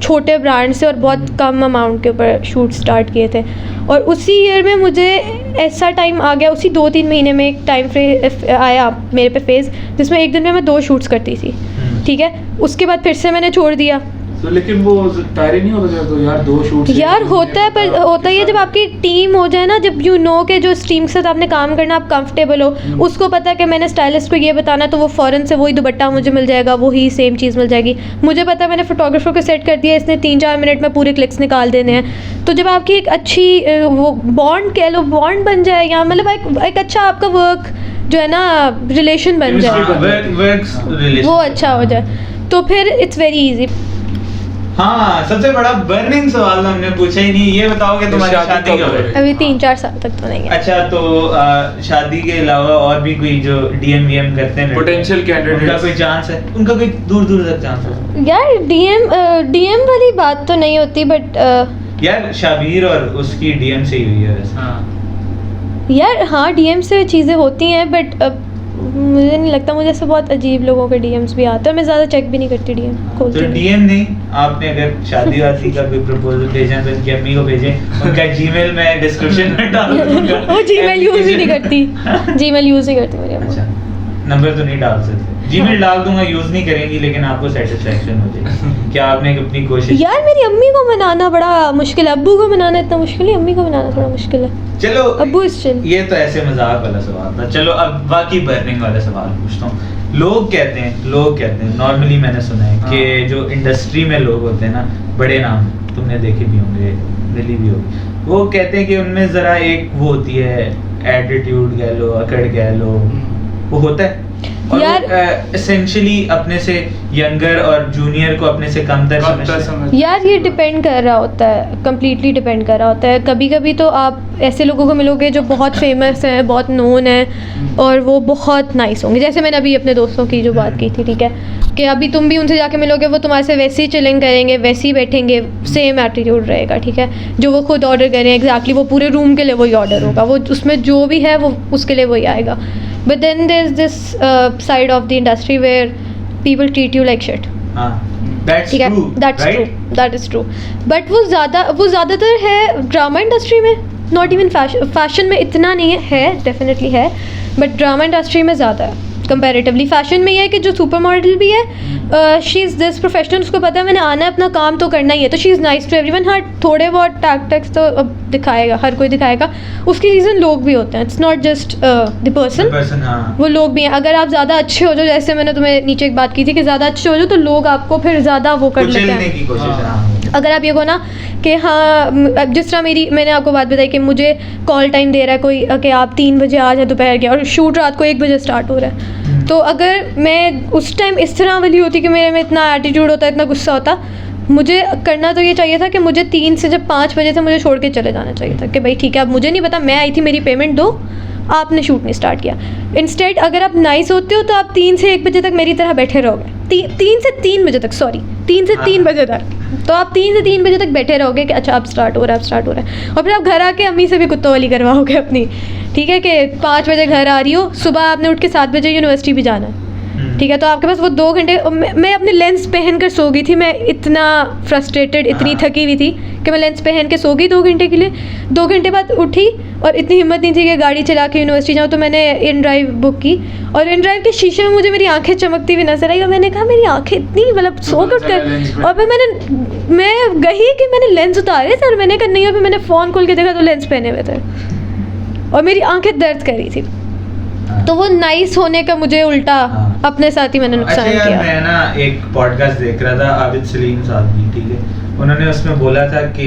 छोटे ब्रांड से और बहुत कम अमाउंट के ऊपर शूट स्टार्ट किए थे। और उसी ईयर में मुझे ऐसा टाइम आ गया, उसी 2-3 महीने में एक टाइम आया मेरे पे फेज़ जिसमें एक दिन में मैं 2 शूट्स करती थी, ठीक है। उसके बाद फिर से मैंने छोड़ दिया। तो लेकिन वो टायरिंग नहीं होता तो यार 2 शूट यार होता है, पर होता ही है जब आपकी टीम हो जाए ना, जब यू नो के जो टीम के साथ आपने काम करना आप कंफर्टेबल हो, उसको पता है कि मैंने स्टाइलिस्ट को ये बताना तो वो फ़ौरन से वही दुपट्टा मुझे मिल जाएगा, वही सेम चीज़ मिल जाएगी। मुझे पता है मैंने फोटोग्राफर को सेट कर दिया, इसने 3-4 मिनट में पूरे क्लिक्स निकाल देने हैं। तो जब आपकी एक अच्छी वो बॉन्ड कह लो, बॉन्ड बन जाए या मतलब एक अच्छा आपका वर्क जो है ना रिलेशन बन जाए, वो अच्छा हो जाए तो फिर इट्स वेरी ईजी। हाँ, सबसे बड़ा बर्निंग सवाल तो हमने पूछा ही नहीं, ये बताओ कि तुम्हारी शादी कब है? अभी 3-4 साल तक तो नहीं है। अच्छा, तो शादी के अलावा और भी कोई जो डीएम वीएम करते हैं Potential candidates, उनका कोई चांस है? उनका कोई दूर दूर तक चांस है? यार डीएम वाली बात तो नहीं होती, बट यार शाबीर और उसकी डीएम से ही हुई है वैसे। यार हाँ डीएम से चीज़ें होती हैं, बट मुझे नहीं लगता, मुझे ऐसे बहुत अजीब लोगों के डीएम्स भी आते हैं, मैं ज़्यादा चेक भी नहीं करती डीएम खोलती तो नहीं। डीएम नहीं, आपने अगर शादी वादी का कोई प्रपोजल भेजा है तो उनकी अम्मी को भेजें, उनका जीमेल मैं डिस्क्रिप्शन में डाल दूंगा। वो जीमेल यूज़ ही नहीं करती, जीमेल यूज़ ही करती मेरी अच्छा, अम्मा। नंबर तो नहीं डाल सकते, जीमेल डाल दूंगा, यूज नहीं करेंगी लेकिन आपको सेटिस्फेक्शन हो जाएगी। क्या आपने अपनी कोशिश? यार मेरी अम्मी को मनाना बड़ा मुश्किल है, अब्बू को मनाना इतना मुश्किल है, अम्मी को मनाना थोड़ा मुश्किल है। चलो अब्बू इस चिल। ये तो ऐसे मजाक वाला सवाल था। चलो अब बाकी बर्निंग वाला सवाल पूछता हूँ। लोग कहते हैं नॉर्मली मैंने सुना है कि जो इंडस्ट्री में लोग होते हैं ना, बड़े नाम तुमने देखे भी होंगे, मिली भी होगी, वो कहते हैं कि उनमें ज़रा एक वो होती है एटीट्यूड कह लो, अकड़ कह लो, वो होता है और यार एसेंशियली अपने से यंगर और जूनियर को अपने से कमतर समझते हैं। यार ये डिपेंड कर रहा होता है, कम्प्लीटली डिपेंड कर रहा होता है। कभी कभी तो आप ऐसे लोगों को मिलोगे जो बहुत फेमस हैं, बहुत नोन हैं और वो बहुत नाइस होंगे। जैसे मैंने अभी अपने दोस्तों की जो बात की थी, ठीक है, कि अभी तुम भी उनसे जाके मिलोगे, वो तुम्हारे से वैसे ही चिलिंग करेंगे, वैसे ही बैठेंगे, सेम एटीट्यूड रहेगा, ठीक है। जो वो खुद ऑर्डर करें एग्जैक्टली वो पूरे रूम के लिए वही ऑर्डर होगा, वो उसमें जो भी है वो उसके लिए वही आएगा। But then there is this side of the industry where people treat you like shit. ठीक है, that's true, that is true. But वो ज़्यादातर है ड्रामा इंडस्ट्री में, नॉट इवन फैशन में इतना नहीं है डेफिनेटली है, बट ड्रामा इंडस्ट्री में ज़्यादा है कंपैरेटिवली। फैशन में ये है कि जो सुपर मॉडल भी है, शी इज़ दिस प्रोफेशनल, उसको पता है मैंने आना है, अपना काम तो करना ही है, तो she is nice to everyone. हाँ थोड़े बहुत टैक्टिक्स तो अब दिखाएगा, हर कोई दिखाएगा, उसकी रीज़न लोग भी होते हैं, it's not just the person, वो लोग भी हैं। अगर आप ज़्यादा अच्छे हो जाओ, जैसे मैंने तुम्हें नीचे एक बात की थी कि ज़्यादा अच्छे हो जाओ तो लोग आपको फिर ज़्यादा वो कर लेते हैं की कोशिश। अगर आप ये कहो ना कि हाँ, जिस तरह मैंने आपको बात बताई कि मुझे कॉल टाइम दे रहा है कोई कि आप 3 बजे आ जाए दोपहर के, और शूट रात को 1 बजे स्टार्ट हो रहा है, तो अगर मैं उस टाइम इस तरह वाली होती कि मेरे में इतना एटीट्यूड होता, इतना गुस्सा होता, मुझे करना तो ये चाहिए था कि मुझे 3 से जब 5 बजे से मुझे छोड़ के चले जाना चाहिए था कि भाई ठीक है, अब मुझे नहीं पता, मैं आई थी, मेरी पेमेंट दो, आपने शूट नहीं स्टार्ट किया। इंस्टेड अगर आप नाइस होते हो तो आप 3 से 1 बजे तक मेरी तरह बैठे रहोगे, 3 से 3 बजे तक, सॉरी 3 से 3 बजे तक, तो आप 3 से 3 बजे तक बैठे रहोगे कि अच्छा अब स्टार्ट हो रहा है, और फिर आप घर आके अम्मी से भी कुत्तों वाली करवाओगे अपनी, ठीक है, कि 5 बजे घर आ रही हो, सुबह आपने उठ के 7 बजे यूनिवर्सिटी भी जाना है, ठीक है, तो आपके पास वो 2 घंटे। मैं अपने लेंस पहन कर सो गई थी, मैं इतना फ्रस्ट्रेटेड, इतनी थकी हुई थी कि मैं लेंस पहन के सो गई 2 घंटे के लिए। 2 घंटे बाद उठी और इतनी हिम्मत नहीं थी कि गाड़ी चला के यूनिवर्सिटी जाऊँ, तो मैंने इन ड्राइव बुक की, और इन ड्राइव के शीशे में मुझे मेरी आंखें चमकती हुई नजर आई, और मैंने कहा मेरी आंखें इतनी मतलब सो कर, और फिर मैं गई कि मैंने लेंस उतारे सर, मैंने कहा नहीं, और फिर मैंने फ़ोन खोल के देखा तो लेंस पहने हुए थे और मेरी आंखें दर्द कर रही थी। तो वो नाइस होने का मुझे उल्टा अपने साथ ही मैंने नुकसान अच्छा किया। मैं ना एक पॉडकास्ट देख रहा था आबिद सलीम साहब की, ठीक है, उन्होंने उसमें बोला था कि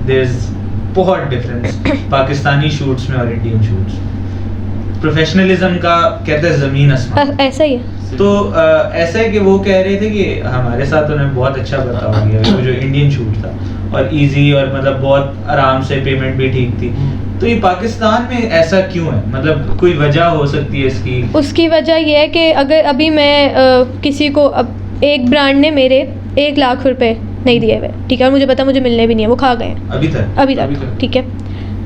देयर इज बहुत डिफरेंस पाकिस्तानी शूट्स में और इंडियन शूट्स। प्रोफेशनलिज्म का कहते हैं ज़मीन आसमान। ऐसा ही है। तो ऐसा है कि वो कह रहे थे कि हमारे साथ उन्हें बहुत अच्छा बताया गया, वो जो इंडियन शूट था और इजी और मतलब बहुत आराम से, पेमेंट भी ठीक थी। तो ये पाकिस्तान में ऐसा क्यों है, मतलब कोई वजह हो सकती है इसकी? उसकी वजह ये है कि अगर अभी मैं किसी को, अब एक ब्रांड ने मेरे 1 लाख रुपए नहीं दिए हुए, ठीक है, और मुझे पता मुझे मिलने भी नहीं है, वो खा गए हैं अभी तक, ठीक है।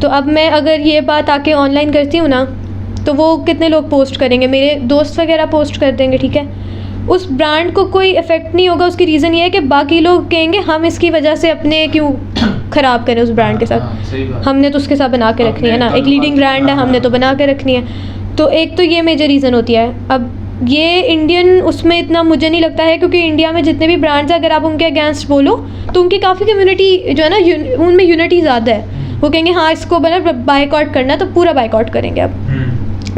तो अब मैं अगर ये बात आके ऑनलाइन करती हूँ ना, तो वो कितने लोग पोस्ट करेंगे, मेरे दोस्त वगैरह पोस्ट कर देंगे, ठीक है। उस ब्रांड को कोई इफेक्ट नहीं होगा। उसकी रीज़न ये है कि बाकी लोग कहेंगे हम इसकी वजह से अपने क्यों ख़राब करें उस ब्रांड के साथ, हमने तो उसके साथ बना के रखनी है ना, एक लीडिंग ब्रांड है, हमने तो बना के रखनी है। तो एक तो ये मेजर रीज़न होती है। अब ये इंडियन उसमें इतना मुझे नहीं लगता है, क्योंकि इंडिया में जितने भी ब्रांड्स हैं, अगर आप उनके अगेंस्ट बोलो तो उनकी काफ़ी कम्युनिटी जो है ना, उनमें यूनिटी ज़्यादा है। वो कहेंगे हाँ इसको बना बायकॉट करना है, तो पूरा बायकॉट करेंगे। अब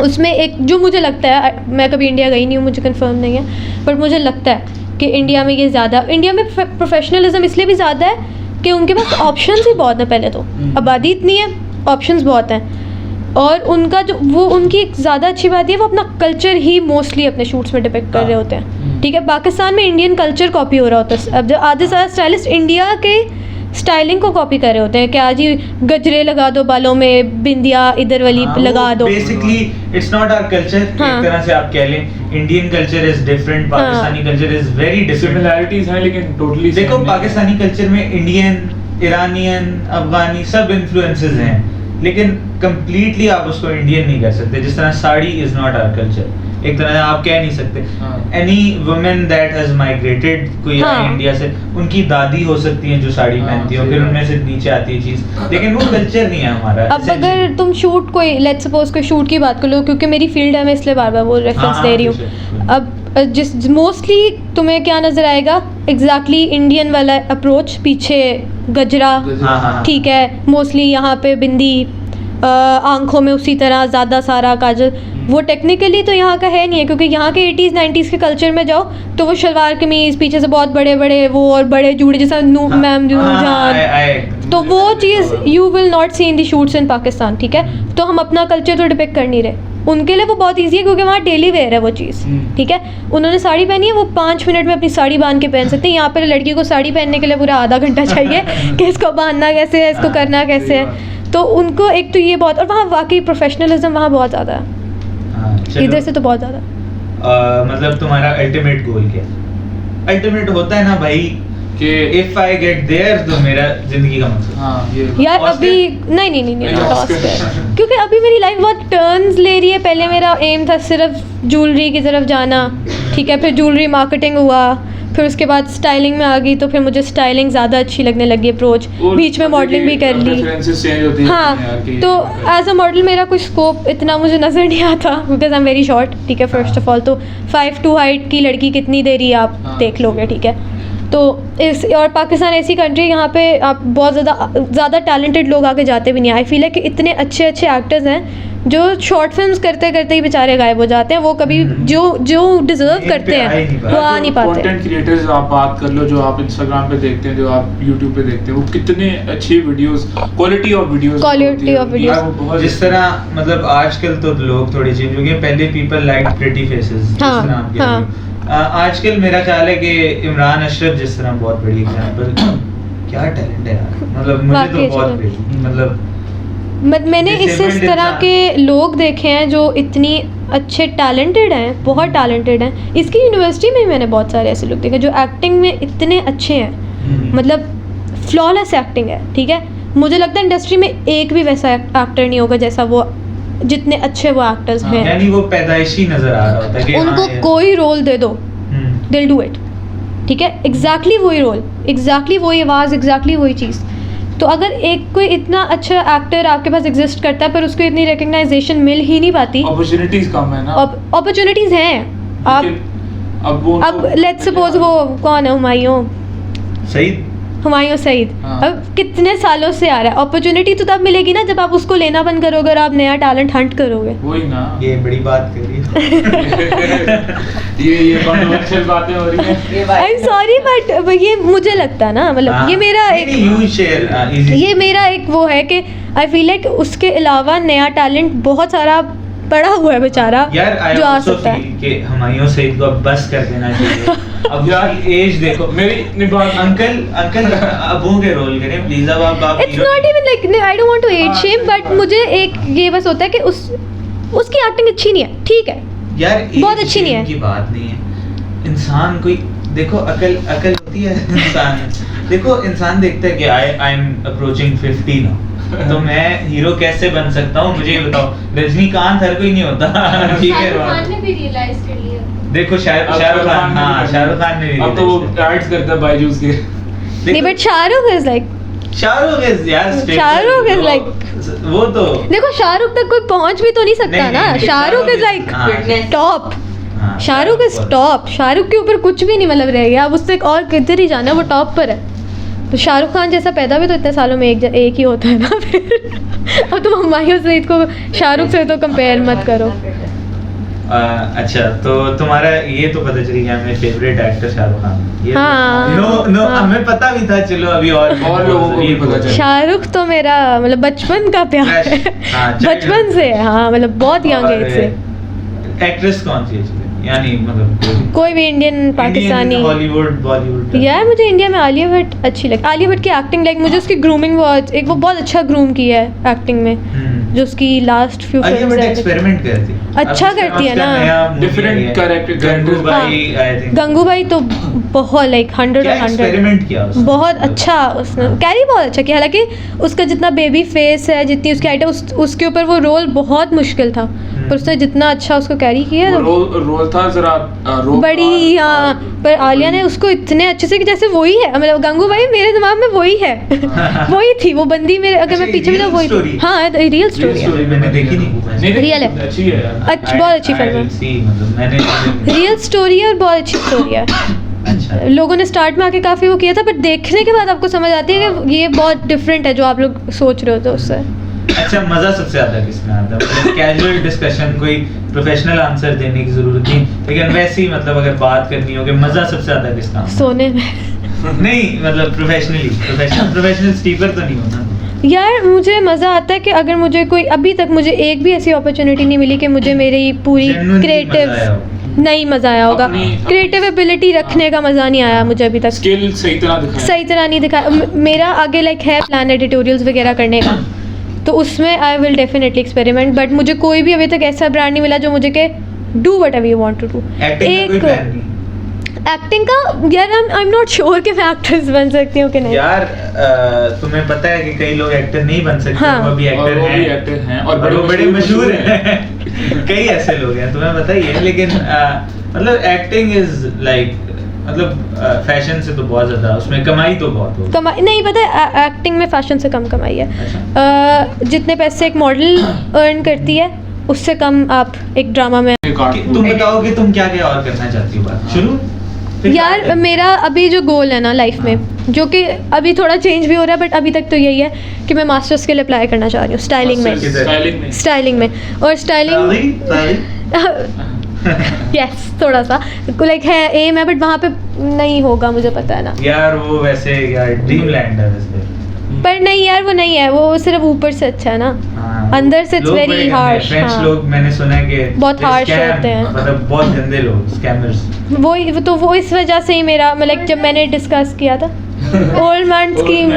उसमें एक जो मुझे लगता है, मैं कभी इंडिया गई नहीं हूँ, मुझे कंफर्म नहीं है, बट मुझे लगता है कि इंडिया में ये ज़्यादा, इंडिया में प्रोफेशनलिज्म इसलिए भी ज़्यादा है कि उनके पास ऑप्शंस ही बहुत हैं। पहले तो आबादी इतनी है, ऑप्शंस बहुत हैं, और उनका जो वो उनकी एक ज़्यादा अच्छी बात है, वो अपना कल्चर ही मोस्टली अपने शूट्स में डिपिक्ट कर रहे होते हैं, ठीक है। पाकिस्तान में इंडियन कल्चर कॉपी हो रहा होता है। अब जो आधे सारे स्टाइलिस्ट इंडिया के स्टाइलिंग को कॉपी कर रहे होते हैं कि आज ही गजरे लगा दो बालों में, बिंदिया इधर वाली लगा दो। Basically it's not our culture, एक तरह से आप कह लें। Indian culture is different, Pakistani culture is very different. Similarities हैं लेकिन टोटली देखो पाकिस्तानी कल्चर में इंडियन, ईरानियन, अफगानी सब इन्फ्लुएंसेस हैं, लेकिन कंप्लीटली आप उसको इंडियन नहीं कह सकते। जिस तरह sari is not our culture, एक तरह से आप कह नहीं सकते। Any women that has migrated, कोई इंडिया से, उनकी दादी हो सकती है जो साड़ी पहनती है, फिर उनमें से नीचे आती है चीज, लेकिन वो कल्चर नहीं है हमारा। अब अगर तुम शूट कोई, लेट्स सपोज कोई शूट की बात कर लो, क्योंकि मेरी फील्ड है, मैं इसलिए बार बार वो रेफरेंस दे रही हूँ। अब जिस मोस्टली तुम्हें क्या नजर आएगा, एग्जैक्टली इंडियन वाला अप्रोच, पीछे गजरा, ठीक है, मोस्टली यहाँ पे बिंदी, आंखों में उसी तरह ज़्यादा सारा काजल। वो टेक्निकली तो यहाँ का है नहीं है, क्योंकि यहाँ के 80s 90s के कल्चर में जाओ तो वो शलवार कमीज़, पीछे से बहुत बड़े बड़े वो और बड़े जूड़े जैसा मैम जान, तो वो चीज़ you will not see in the shoots in Pakistan, ठीक है। तो हम अपना कल्चर तो डिपिक्ट कर नहीं रहे। उनके लिए वो बहुत ईजी है, क्योंकि वहाँ डेली वेयर है वो चीज़, ठीक है। उन्होंने साड़ी पहनी है, वो 5 मिनट में अपनी साड़ी बांध के पहन सकते हैं। यहाँ पर लड़की को साड़ी पहनने के लिए पूरा आधा घंटा चाहिए कि इसको बांधना कैसे है, इसको करना कैसे है। तो उनको एक तो ये बहुत, और वहाँ वाकई प्रोफेशनलिज्म वहाँ बहुत ज़्यादा है, इधर से तो बहुत ज़्यादा। मतलब तुम्हारा अल्टीमेट गोल क्या है? अल्टीमेट होता है ना भाई कि इफ आई गेट देयर तो मेरा जिंदगी का मकसद। यार अभी नहीं क्योंकि अभी मेरी लाइफ बहुत टर्न्स ले रही है। पहले मेरा एम था सिर्फ ज्वेलरी की तरफ जाना, ठीक है, फिर ज्वेलरी मार्केटिंग हुआ, फिर उसके बाद स्टाइलिंग में आ गई, तो फिर मुझे स्टाइलिंग ज़्यादा अच्छी लगने लगी, अप्रोच, बीच में मॉडलिंग भी कर ली। हाँ, तो एज अ मॉडल मेरा कुछ स्कोप इतना मुझे नज़र नहीं आता, because I am very short, ठीक है, फर्स्ट ऑफ ऑल। तो 5'2" हाइट की लड़की कितनी देरी आप देख लोगे, ठीक है। तो इस, और पाकिस्तान ऐसी कंट्री है यहाँ पे आप बहुत ज़्यादा टैलेंटेड लोग आके जाते भी नहीं। आई फील है कि इतने अच्छे अच्छे एक्टर्स हैं जो शॉर्ट फिल्म्स करते करते ही बेचारे गायब हो जाते हैं। वो कभी जो डिजर्व करते हैं वो आ नहीं पाते। कंटेंट क्रिएटर्स आप बात कर लो, जो आप इंस्टाग्राम पे देखते हैं, जो आप यूट्यूब पे देखते हैं, वो कितने अच्छी वीडियोस, क्वालिटी ऑफ वीडियोस, जिस तरह मतलब आजकल तो लोग थोड़े चेंज हो गए। पहले पीपल लाइक प्रिटी फेसेस, आजकल मेरा ख्याल है कि इमरान अशरफ जिस तरह बहुत बड़ी एग्जांपल, क्या टैलेंट है यार, मतलब मुझे तो बहुत मतलब मैंने इस तरह के लोग देखे हैं जो इतनी अच्छे टैलेंटेड हैं, बहुत टैलेंटेड हैं। इसकी यूनिवर्सिटी में मैंने बहुत सारे ऐसे लोग देखे जो एक्टिंग में इतने अच्छे हैं, मतलब फ्लॉलेस एक्टिंग है, ठीक है। मुझे लगता है इंडस्ट्री में एक भी वैसा एक्टर नहीं होगा जैसा वो, जितने अच्छे वो एक्टर्स हैं, यानी वो पैदाइशी नजर आ रहा होता है कि उनको कोई रोल दे दो दे विल डू इट, ठीक है। एग्जैक्टली वही रोल, एग्जैक्टली वही आवाज़, एग्जैक्टली वही चीज़। तो अगर एक कोई इतना अच्छा एक्टर आपके पास एग्जिस्ट करता है पर उसको इतनी रिकग्नाइजेशन मिल ही नहीं पाती, अपॉर्चुनिटीज कम है ना। अपॉर्चुनिटीज हैं। अब लेट्स सपोज वो कौन है, हुमायूं सईद, अब कितने सालों से आ रहा है। अपॉर्चुनिटी तो तब मिलेगी ना जब आप उसको लेना बंद करोगे और आप नया टैलेंट हंट करोगे। वही ना, ये बड़ी बात कर रही है। ये कॉन्ट्रोवर्शियल बातें हो रही हैं। आई एम सॉरी बट ये मुझे लगता है ना, मतलब ये मेरा एक, ये मेरा एक वो है कि आई फील लाइक उसके अलावा नया टैलेंट बहुत सारा पड़ा हुआ है बेचारा यार आई जो आ आल्सो सकता है। फील कि हुमायूं सईद को अब बस कर देना चाहिए। अब यार एज देखो, मेरी बात अंकल अबू के रोल करें प्लीज। अब आप it's not even like I don't want to as shame, but मुझे एक ये बस होता है कि उसकी एक्टिंग अच्छी नहीं है, ठीक है यार बहुत अच्छी नहीं है। की बात नहीं है। इंसान कोई देखो अकल होती है इंसान देखो इंसान देखता है कि आई एम अप्रोचिंग 50 नाउ, तो मैं हीरो कैसे बन सकता हूँ, मुझे ये बताओ। रजनीकांत हर कोई नहीं होता। ठीक है, शाहरुख खान ने भी रियलाइज कर लिया। देखो शाहरुख खान, हाँ शाहरुख खान ने भी अब तो वो एड्स करता है बायजूस के। नहीं, but Shahrukh is like Shahrukh is यार शाहरुख is like- वो तो देखो शाहरुख तक कोई पहुंच भी तो नहीं सकता नहीं, ना। नहीं, शाहरुख इज लाइक हाँ, Fitness. टॉप, हाँ, शाहरुख इज टॉप। शाहरुख के ऊपर कुछ भी नहीं मतलब रह गया, अब उससे एक और किधर ही जाना, वो टॉप पर है। तो शाहरुख खान जैसा पैदा भी तो इतने सालों में एक ही होता है ना फिर। अब तुम हुमायूं सईद को शाहरुख से तो कंपेयर मत करो। अच्छा तो तुम्हारा ये तो पता चल गया हमें फेवरेट एक्टर शाहरुख खान। ये हाँ, नो हाँ। हमें पता भी था, चलो अभी और लोगों को भी पता चला। शाहरुख तो मेरा मतलब बचपन का प्यार है। हाँ, बचपन से है, हाँ मतलब बहुत यंग एज से। एक्ट्रेस कौन सी है यानी मतलब कोई भी इंडियन पाकिस्तानी। हॉलीवुड बॉलीवुड? यार मुझे इंडिया में आलिया भट्ट अच्छी लगती है। आलिया भट्ट की एक्टिंग लाइक मुझे उसकी ग्रूमिंग बहुत, एक वो बहुत अच्छा ग्रूम किया है एक्टिंग में, जो उसकी last few Alia Bhatt experiment करती है, अच्छा करती है ना। Different character, Gangubai I think. Gangubai तो बहुत लाइक 100 क्या और 100 एक्सपेरिमेंट किया उसने? बहुत अच्छा उसने कैरी बहुत अच्छा किया। हालांकि उसका जितना बेबी फेस है, जितनी उसकी हाइट है, उसके ऊपर वो रोल बहुत मुश्किल था, पर उसने जितना अच्छा उसको कैरी किया तो रोल था जरा बड़ी। हाँ, पर आलिया ने उसको इतने अच्छे से कि जैसे वही है, मतलब गंगूबाई मेरे दिमाग में वही है। वही थी वो बंदी मेरे, अगर मैं पीछे भी तो वही थी। हाँ रियल स्टोरी है, मैंने देखी नहीं। रियल है, अच्छी है यार। बहुत अच्छी फिल्म है, मतलब मैंने रियल स्टोरी है और बहुत अच्छी स्टोरी है। अच्छा लोगों ने स्टार्ट में आके काफ़ी वो किया था, पर देखने के बाद आपको समझ आती है कि ये बहुत डिफरेंट है जो आप लोग सोच रहे होते उससे। अच्छा मजा सबसे ज्यादा किसमें आता है? मतलब कैजुअल डिस्कशन, कोई प्रोफेशनल आंसर देने की जरूरत नहीं, लेकिन वैसे ही मतलब अगर बात करनी हो कि मजा सबसे ज्यादा किसका आता है? सोने में नहीं मतलब प्रोफेशनल स्टीपर तो नहीं होना। यार मुझे मज़ा आता है कि अगर मुझे कोई, अभी तक मुझे एक भी ऐसी अपॉर्चुनिटी नहीं मिली कि मुझे मेरी पूरी Genuinely क्रिएटिव मजा आया हो। नहीं मज़ा आया होगा। क्रिएटिव एबिलिटी रखने का मज़ा नहीं आया मुझे अभी तक, स्किल सही तरह दिखाया। सही तरह नहीं दिखाया। मेरा आगे लाइक है प्लान एडिटोरियल्स वगैरह करने का, तो उसमें I will definitely experiment, but मुझे कोई भी अभी तक ऐसा ब्रांड नहीं मिला जो मुझे के do whatever you want to do. Acting का कोई प्लान नहीं? एक्टिंग का यार आई एम नॉट श्योर कि मैं एक्ट्रेस बन सकती हूँ कि नहीं। यार तुम्हें पता है कि कई लोग एक्टर नहीं बन सकते, हाँ। वो भी और एक्टर वो भी हैं एक्टर हैं और वो बड़े मशहूर हैं। कई ऐसे लोग हैं, तुम्हें पता ही है। लेकिन मतलब एक्टिंग इज लाइक मतलब फैशन से तो बहुत ज्यादा उसमें कमाई तो बहुत हो। कमाई नहीं, पता है एक्टिंग में फैशन से कम कमाई है। अच्छा। जितने पैसे एक मॉडल अर्न करती है उससे कम आप एक ड्रामा में। तुम बताओ कि तुम क्या क्या और करना चाहती हो? बात शुरू यार मेरा अभी जो गोल है ना लाइफ में, जो कि अभी थोड़ा चेंज भी हो रहा है, बट अभी तक तो यही है कि मैं मास्टर्स के लिए अप्लाई करना चाह रही हूँ स्टाइलिंग में। स्टाइलिंग में और स्टाइलिंग यस थोड़ा सा लाइक है एम है, बट वहाँ पे नहीं होगा मुझे पता है ना यार। वो वैसे यार ड्रीम लैंड है वैसे, पर नहीं यार वो नहीं है, वो सिर्फ ऊपर से अच्छा है ना, हाँ, अंदर से it's लोग very बड़े गंदे, harsh, French हाँ। लोग मैंने सुना है कि बहुत harsh scam, होते हैं। मतलब बहुत गंदे लोग, स्कैमर्स। वो इस वजह से ही मेरा मतलब जब मैंने डिस्कस किया था old man scheme.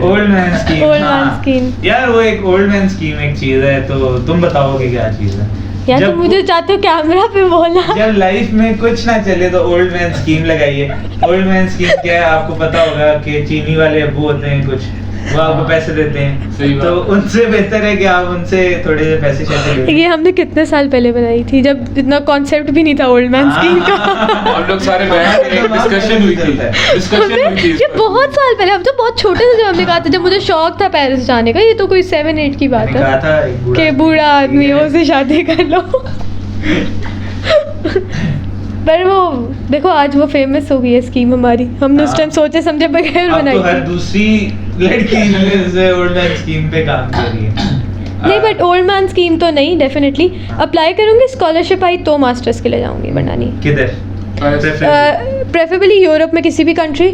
Old man scheme, Old man scheme। यार वो एक ओल्ड मैन स्कीम एक चीज है, तो तुम बताओगे क्या चीज है? यार जब तुम मुझे चाहते हो कैमरा पे बोला। जब लाइफ में कुछ ना चले तो ओल्ड मैन स्कीम लगाइए। ओल्ड मैन स्कीम क्या है आपको पता होगा कि चीनी वाले अब्बू होते हैं कुछ, वो आपको पैसे देते हैं, सही बात। तो उनसे बेहतर है कि आप उनसे थोड़े से पैसे शैसे ले ये हमने कितने साल पहले बनाई थी जब इतना कॉन्सेप्ट भी नहीं था ओल्ड मैन स्कीम का। हम लोग सारे बैठ के डिस्कशन हुई थी। ये बहुत साल पहले, हम तो बहुत छोटे थे जब हमने कहा था, जब मुझे शौक था पेरिस जाने का। ये तो कोई 7-8 की बात मैंने है कहा था एक कि बूढ़ा आदमी है उससे शादी कर लो। पर वो देखो आज वो फेमस हो गई है स्कीम हमारी, हमने उस टाइम सोचे समझे बगैर अब बनाई तो हर थी। दूसरी लड़की से ओल्ड मैन स्कीम पे काम कर रही है। नहीं बट ओल्ड मैन स्कीम तो नहीं, डेफिनेटली अप्लाई करूँगी। स्कॉलरशिप आई तो मास्टर्स के लिए जाऊँगी, वरना नहीं। किधर? प्रेफरेबली यूरोप में किसी भी कंट्री।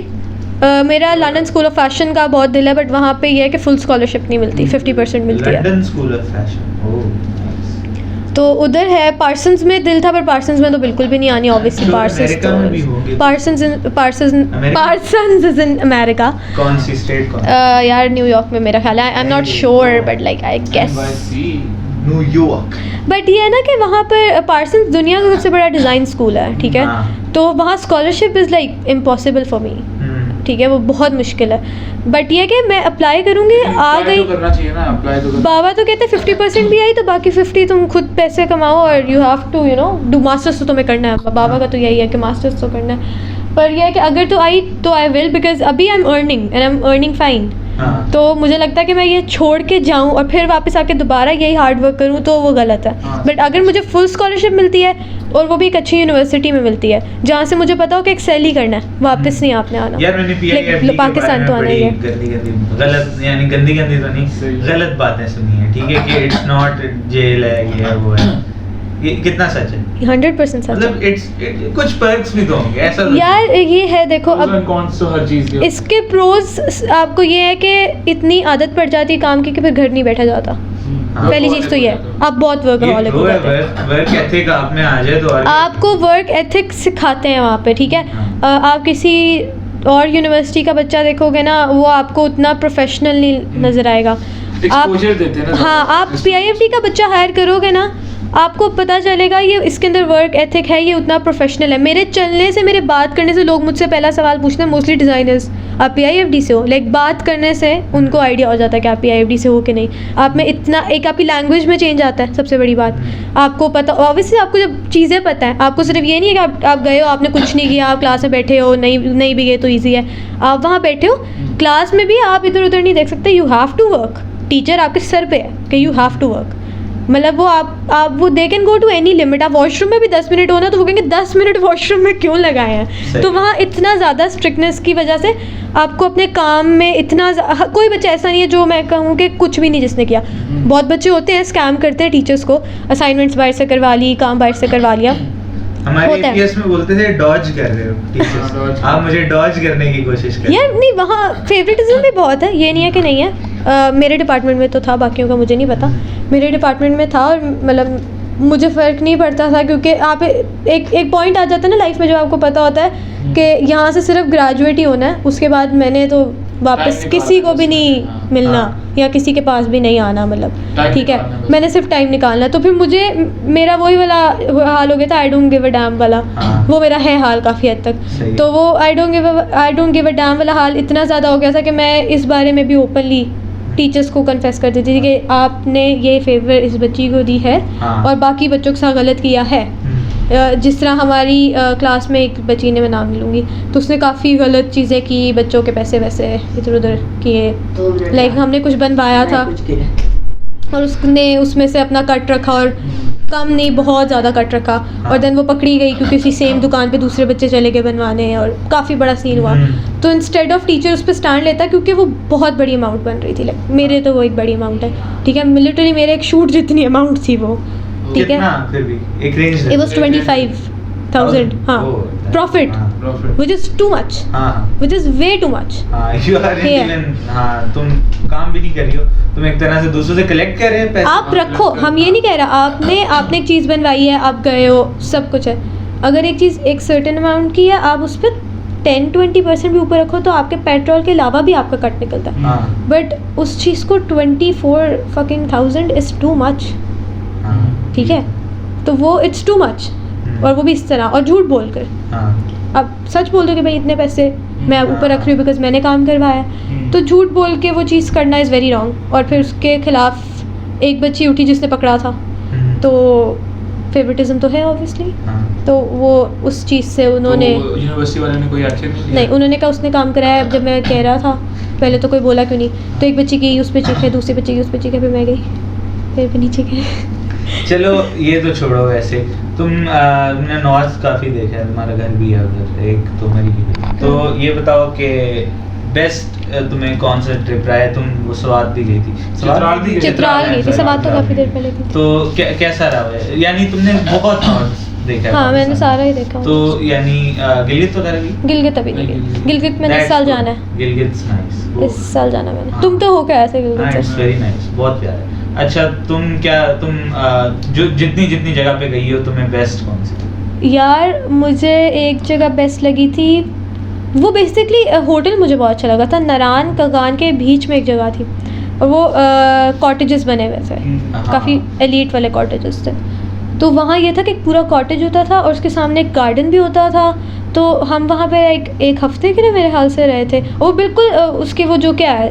मेरा लंदन स्कूल ऑफ फैशन का बहुत दिल है, बट वहाँ पे ये है कि फुल स्कॉलरशिप नहीं मिलती, 50% मिलती है। लंदन स्कूल ऑफ फैशन, ओह तो उधर है पार्सन्स में दिल था, पर पार्सन्स में तो बिल्कुल भी नहीं आनी ऑब्वियसली। तो अमेरिका में भी होंगे। Parsons is in America. कौन सी स्टेट कौन? यार न्यूयॉर्क में मेरा ख्याल है, I am not sure but like I guess. New York. But ये है ना कि वहाँ पर पार्सन्स दुनिया का सबसे बड़ा डिज़ाइन स्कूल है, ठीक है। हाँ। तो वहाँ scholarship is like impossible for me, ठीक है, वो बहुत मुश्किल है। बट ये कि मैं अप्लाई करूँगी, आ गई। करना चाहिए ना, अप्लाई तो बाबा तो कहते हैं 50% भी आई तो बाकी 50 तुम खुद पैसे कमाओ और you have to you know do masters, तो तुम्हें करना है। बाबा का तो यही है कि मास्टर्स तो करना है। पर यह है कि अगर तो आई तो आई विल, बिकॉज अभी I am earning and I am earning fine. हाँ। तो मुझे लगता है कि मैं ये छोड़ के जाऊँ और फिर वापस आके दोबारा यही हार्ड वर्क करूँ तो वो गलत है। हाँ। बट अगर मुझे फुल स्कॉलरशिप मिलती है और वो भी एक अच्छी यूनिवर्सिटी में मिलती है जहाँ से मुझे पता हो कि एक्सेल ही करना है, वापस नहीं आपने आना। यार मैंने PIFD के पाकिस्तान बारे तो में आना ही है। गंदी गलत, यानी गंदी तो नहीं, गलत बातें सुनी है, ठीक है, कि इट्स नॉट जेल है, ये है वो है। ये कितना सच है? 100% सच है। मतलब कुछ पर्क्स भी तो होंगे ऐसा तो यार ये है, देखो अब कौन सा हर चीज के इसके प्रोज आपको ये है कि इतनी आदत पड़ जाती है काम की कि फिर घर नहीं बैठा जाता। हाँ। पहली चीज़ तो ये है, आप बहुत वर्कहॉलिक हो जाते हैं। वर्क एथिक आप में आ जाए तो और आपको वर्क एथिक सिखाते हैं वहाँ पे, ठीक है। हाँ। आप किसी और यूनिवर्सिटी का बच्चा देखोगे ना, वो आपको उतना प्रोफेशनल नहीं नज़र आएगा। एक्सपोजर देते हैं ना। हाँ, आप PIFD का बच्चा हायर करोगे ना, आपको पता चलेगा ये इसके अंदर वर्क एथिक है, ये उतना प्रोफेशनल है। मेरे चलने से, मेरे बात करने से लोग मुझसे पहला सवाल पूछते हैं, मोस्टली डिज़ाइनर्स, आप PIFD से हो? लाइक बात करने से उनको आइडिया हो जाता है कि आप PIFD से हो कि नहीं। आप में इतना एक आपकी लैंग्वेज में चेंज आता है, सबसे बड़ी बात। आपको पता, ऑब्वियसली आपको जब चीज़ें पता है, आपको सिर्फ ये नहीं है कि आप गए हो, आपने कुछ नहीं किया, आप क्लास में बैठे हो, नहीं भी गए तो ईजी है। आप वहाँ बैठे हो, क्लास में भी आप इधर उधर नहीं देख सकते, you have to work. Teacher आपके सर पे है कि यू हैव टू वर्क, मतलब वो आप वो they can go to any limit. आप वॉशरूम में भी 10 मिनट होना तो वो कहेंगे 10 मिनट वॉशरूम में क्यों लगाए हैं। तो वहाँ इतना ज़्यादा स्ट्रिक्टनेस की वजह से आपको अपने काम में इतना कोई बच्चा ऐसा नहीं है जो मैं कहूँ कि कुछ भी नहीं जिसने किया। बहुत बच्चे होते हैं स्कैम करते हैं टीचर्स को, असाइनमेंट्स बाहर से करवा ली, काम बाहर से करवा लिया। हमारे APS में बोलते थे डॉज कर रहे हो टीचर्स, आप मुझे डॉज करने की कोशिश कर। यार नहीं, वहाँ फेवरेटिज्म भी बहुत है, ये नहीं है कि नहीं है। मेरे डिपार्टमेंट में तो था, बाकियों का मुझे नहीं पता। मेरे डिपार्टमेंट में था और मतलब मुझे फ़र्क नहीं पड़ता था, क्योंकि आप एक पॉइंट आ जाता है ना लाइफ में जब आपको पता होता है कि यहाँ से सिर्फ ग्रेजुएट ही होना है, उसके बाद मैंने तो वापस किसी को भी नहीं मिलना या किसी के पास भी नहीं आना, मतलब ठीक है, मैंने सिर्फ टाइम निकालना। तो फिर मुझे मेरा वही वाला हाल हो गया था, I don't give a dam वाला। वो मेरा है हाल काफ़ी हद तक। तो वो I don't give a dam वाला हाल इतना ज़्यादा हो गया था कि मैं इस बारे में भी ओपनली टीचर्स को कन्फेस कर देती थी कि आपने ये फेवर इस बच्ची को दी है और बाकी बच्चों के साथ गलत किया है। जिस तरह हमारी क्लास में एक बच्ची ने, मैं नाम नहीं लूँगी, तो उसने काफ़ी गलत चीज़ें की, बच्चों के पैसे वैसे इधर उधर किए। लाइक हमने कुछ बनवाया था और उसने उसमें से अपना कट रखा, और कम नहीं बहुत ज़्यादा कट रखा, और देन वो पकड़ी गई क्योंकि उसी सेम दुकान पे दूसरे बच्चे चले गए बनवाने, और काफ़ी बड़ा सीन हुआ। तो इंस्टेड ऑफ टीचर उस पर स्टैंड लेता, क्योंकि वो बहुत बड़ी अमाउंट बन रही थी। लाइक मेरे तो वो एक बड़ी अमाउंट है, ठीक है, लिटरली मेरे एक शूट जितनी अमाउंट थी वो, ठीक है, फिर भी एक रेंज इट वाज 25,000। हाँ, profit which is too much, which is way too much. You are even, हाँ, तुम काम भी नहीं कर रही हो, तुम एक तरह से दूसरों से कलेक्ट कर रहे हैं पैसे। आप रखो, हम ये नहीं कह रहा, आपने एक चीज़ बनवाई है, आप गए हो, सब कुछ है। अगर एक चीज़ एक सर्टेन अमाउंट की है, आप उस पर 10-20% भी ऊपर रखो तो आपके पेट्रोल के अलावा भी आपका कट निकलता है। बट उस चीज़ को 24,000 इज़ टू मच, ठीक है, तो वो इट्स टू मच। और वो भी इस तरह, और झूठ बोलकर। अब सच बोल दो कि भाई इतने पैसे मैं ऊपर रख रही हूँ बिकॉज मैंने काम करवाया, तो झूठ बोल के वो चीज़ करना इज़ वेरी रॉन्ग। और फिर उसके खिलाफ एक बच्ची उठी जिसने पकड़ा था, तो फेवरेटिज्म तो है ऑब्वियसली। तो वो उस चीज़ से उन्होंने, यूनिवर्सिटी वाले ने कोई एक्शन नहीं, उन्होंने कहा उसने काम कराया। जब मैं कह रहा था पहले तो कोई बोला क्यों नहीं, तो एक बच्ची की उस पर चीखे, दूसरी बच्ची की उस पर चीखे, फिर मैं गई, फिर भी नीचे गए। चलो ये तो छोड़ो, वैसे तुमने नॉर्थ काफ़ी देखा है, तुम्हारा घर भी है उधर, एक तो मेरी भी। तो ये बताओ कि बेस्ट तुम्हें कौन सा ट्रिप रहा है? तुम वो स्वाद भी गई थी, चित्राल गई थी, स्वाद तो काफ़ी देर पहले थी। तो कैसा रहा है? यानी तुमने बहुत नॉर्थ देखा है? हाँ, मैंने सारा ही देखा। तो यानी गिलगित वगैरह भी? गिलगित अभी नहीं गई, गिलगित मैंने इस साल जाना है। गिलगित नाइस, इस साल जाना मैंने। तुम तो हो क्या ऐसे गिलगित से? वेरी नाइस, बहुत प्यारा है। अच्छा तुम जो जितनी जगह पे गई हो तुम्हें बेस्ट कौन सी? यार मुझे एक जगह बेस्ट लगी थी, वो बेसिकली होटल मुझे बहुत अच्छा लगा था। नारान कगान के बीच में एक जगह थी और वो कॉटेजेस बने हुए थे, हाँ। काफ़ी एलीट वाले कॉटेजेस थे। तो वहाँ ये था कि पूरा कॉटेज होता था और उसके सामने एक गार्डन भी होता था। तो हम वहाँ पे एक हफ्ते के लिए मेरे ख्याल से रहे थे। और बिल्कुल उसके वो जो क्या है,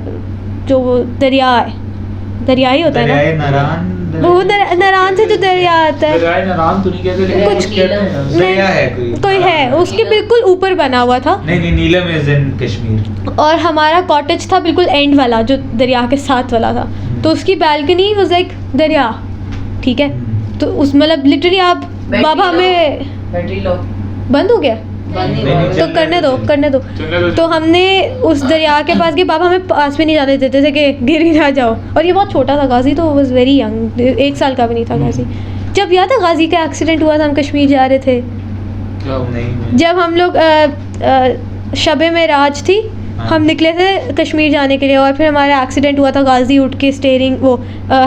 जो वो दरिया ही होता है दरियाए ना, नारान वो नारान से जो दरिया आता है, दरियाए नारान तो नहीं कहते लेकिन कुछ कुछ कहते हैं। दरिया है कोई है उसके बिल्कुल ऊपर बना हुआ था। नहीं नीलम इज इन कश्मीर। और हमारा कॉटेज था बिल्कुल एंड वाला, जो दरिया के साथ वाला था। तो उसकी बैल्कनी वाज लाइक दरिया, ठीक है। तो उस मतलब लिटरली आप बाबा हमें बैटरी लो बंद हो गया, नहीं, तो करने दो चलने दो। तो हमने उस दरिया के पास गए, बाबा हमें पास भी नहीं जाने देते थे कि गिर ही ना जाओ। और ये बहुत छोटा था गाजी, तो वाज वेरी यंग, 1 साल का भी नहीं था गाजी। जब याद है गाजी का एक्सीडेंट हुआ था, हम कश्मीर जा रहे थे, नहीं जब हम लोग शबे में राज थी, हाँ। हम निकले थे कश्मीर जाने के लिए और फिर हमारा एक्सीडेंट हुआ था। गाजी उठ के स्टीयरिंग वो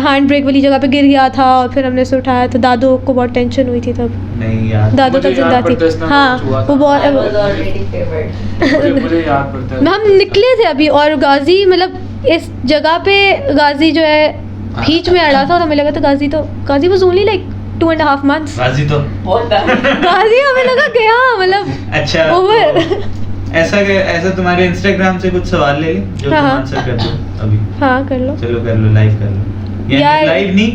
हैंड ब्रेक वाली जगह पे गिर गया था और फिर हमने उसे उठाया था। दादू को बहुत टेंशन हुई थी तब, नहीं यार दादू मुझे तब जिंदा याद पड़ता है थी। इसमें हाँ कुछ हुआ वो था। I was बहुत already favored. मुझे याद पड़ता है। हम निकले थे अभी, और गाजी मतलब इस जगह पे गाजी जो है बीच में अड़ा था और हमें लगा था गाजी वाज ओनली लाइक 2.5 months। गाजी तो बहुत गाजी हमें लगा गया मतलब अच्छा ओवर। तो ऐसा तुम्हारे इंस्टाग्राम से कुछ सवाल ले ले जो हाँ, तुम हाँ। आंसर कर दो अभी। हाँ कर लो। चलो कर लो, लाइव कर लो, यानी यार- लाइव नहीं,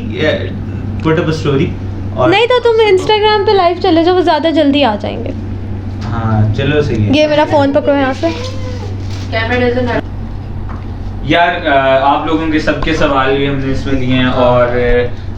पुट अप स्टोरी। और नहीं तो तुम इंस्टाग्राम पे लाइव चले जाओ, वो ज़्यादा जल्दी आ जाएंगे। हाँ चलो सही है ये मेरा फ़ोन पकड़ो यहाँ से। कैमरा डजंट यार। आप लोगों के सबके सवाल भी हमने इसमें लिए हैं और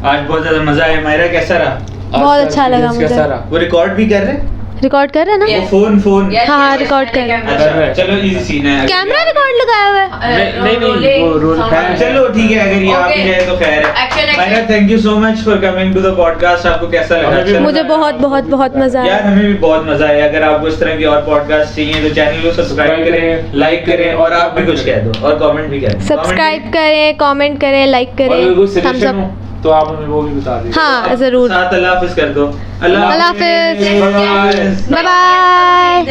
आज बहुत ज्यादा मजा आया। मायरा कैसा रहा? बहुत अच्छा लगा मुझे। कैसा रहा? वो रिकॉर्ड भी कर रहे हैं? रिकॉर्ड कर रहे हैं ना? Yes. वो फोन हाँ, record कर रहे हैं। अच्छा चलो इजी सीन है। कैमरा रिकॉर्ड लगाया हुआ है। नहीं, वो रोल है। चलो ठीक है, अगर ये आ भी जाए तो खैर Action, है। action. Myra thank you so much for coming to the podcast. आपको कैसा लगा? हमें भी अच्छा मुझे लगा? बहुत बहुत बहुत मज़ा यार आया। हमें भी बहुत मजा आया। अगर आपको इस तरह की और पॉडकास्ट चाहिए तो चैनल को सब्सक्राइब करें, लाइक करें और आप भी कुछ कह दो और कमेंट भी करें। सब्सक्राइब करें, कमेंट करें, लाइक और अगर करें, कोई थम्स सजेशन हो अप। तो आप हमें वो भी बता दीजिए। हाँ ज़रूर। साथ अल्लाह हाफिज कर दो। अल्लाह हाफिज। हाफिज। Bye bye.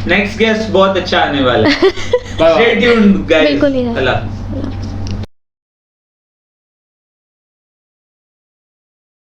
नेक्स्ट गेस्ट बहुत अच्छा आने वाला है। Bye bye. Stay tuned guys। बिल्कुल ही है। अल्लाह।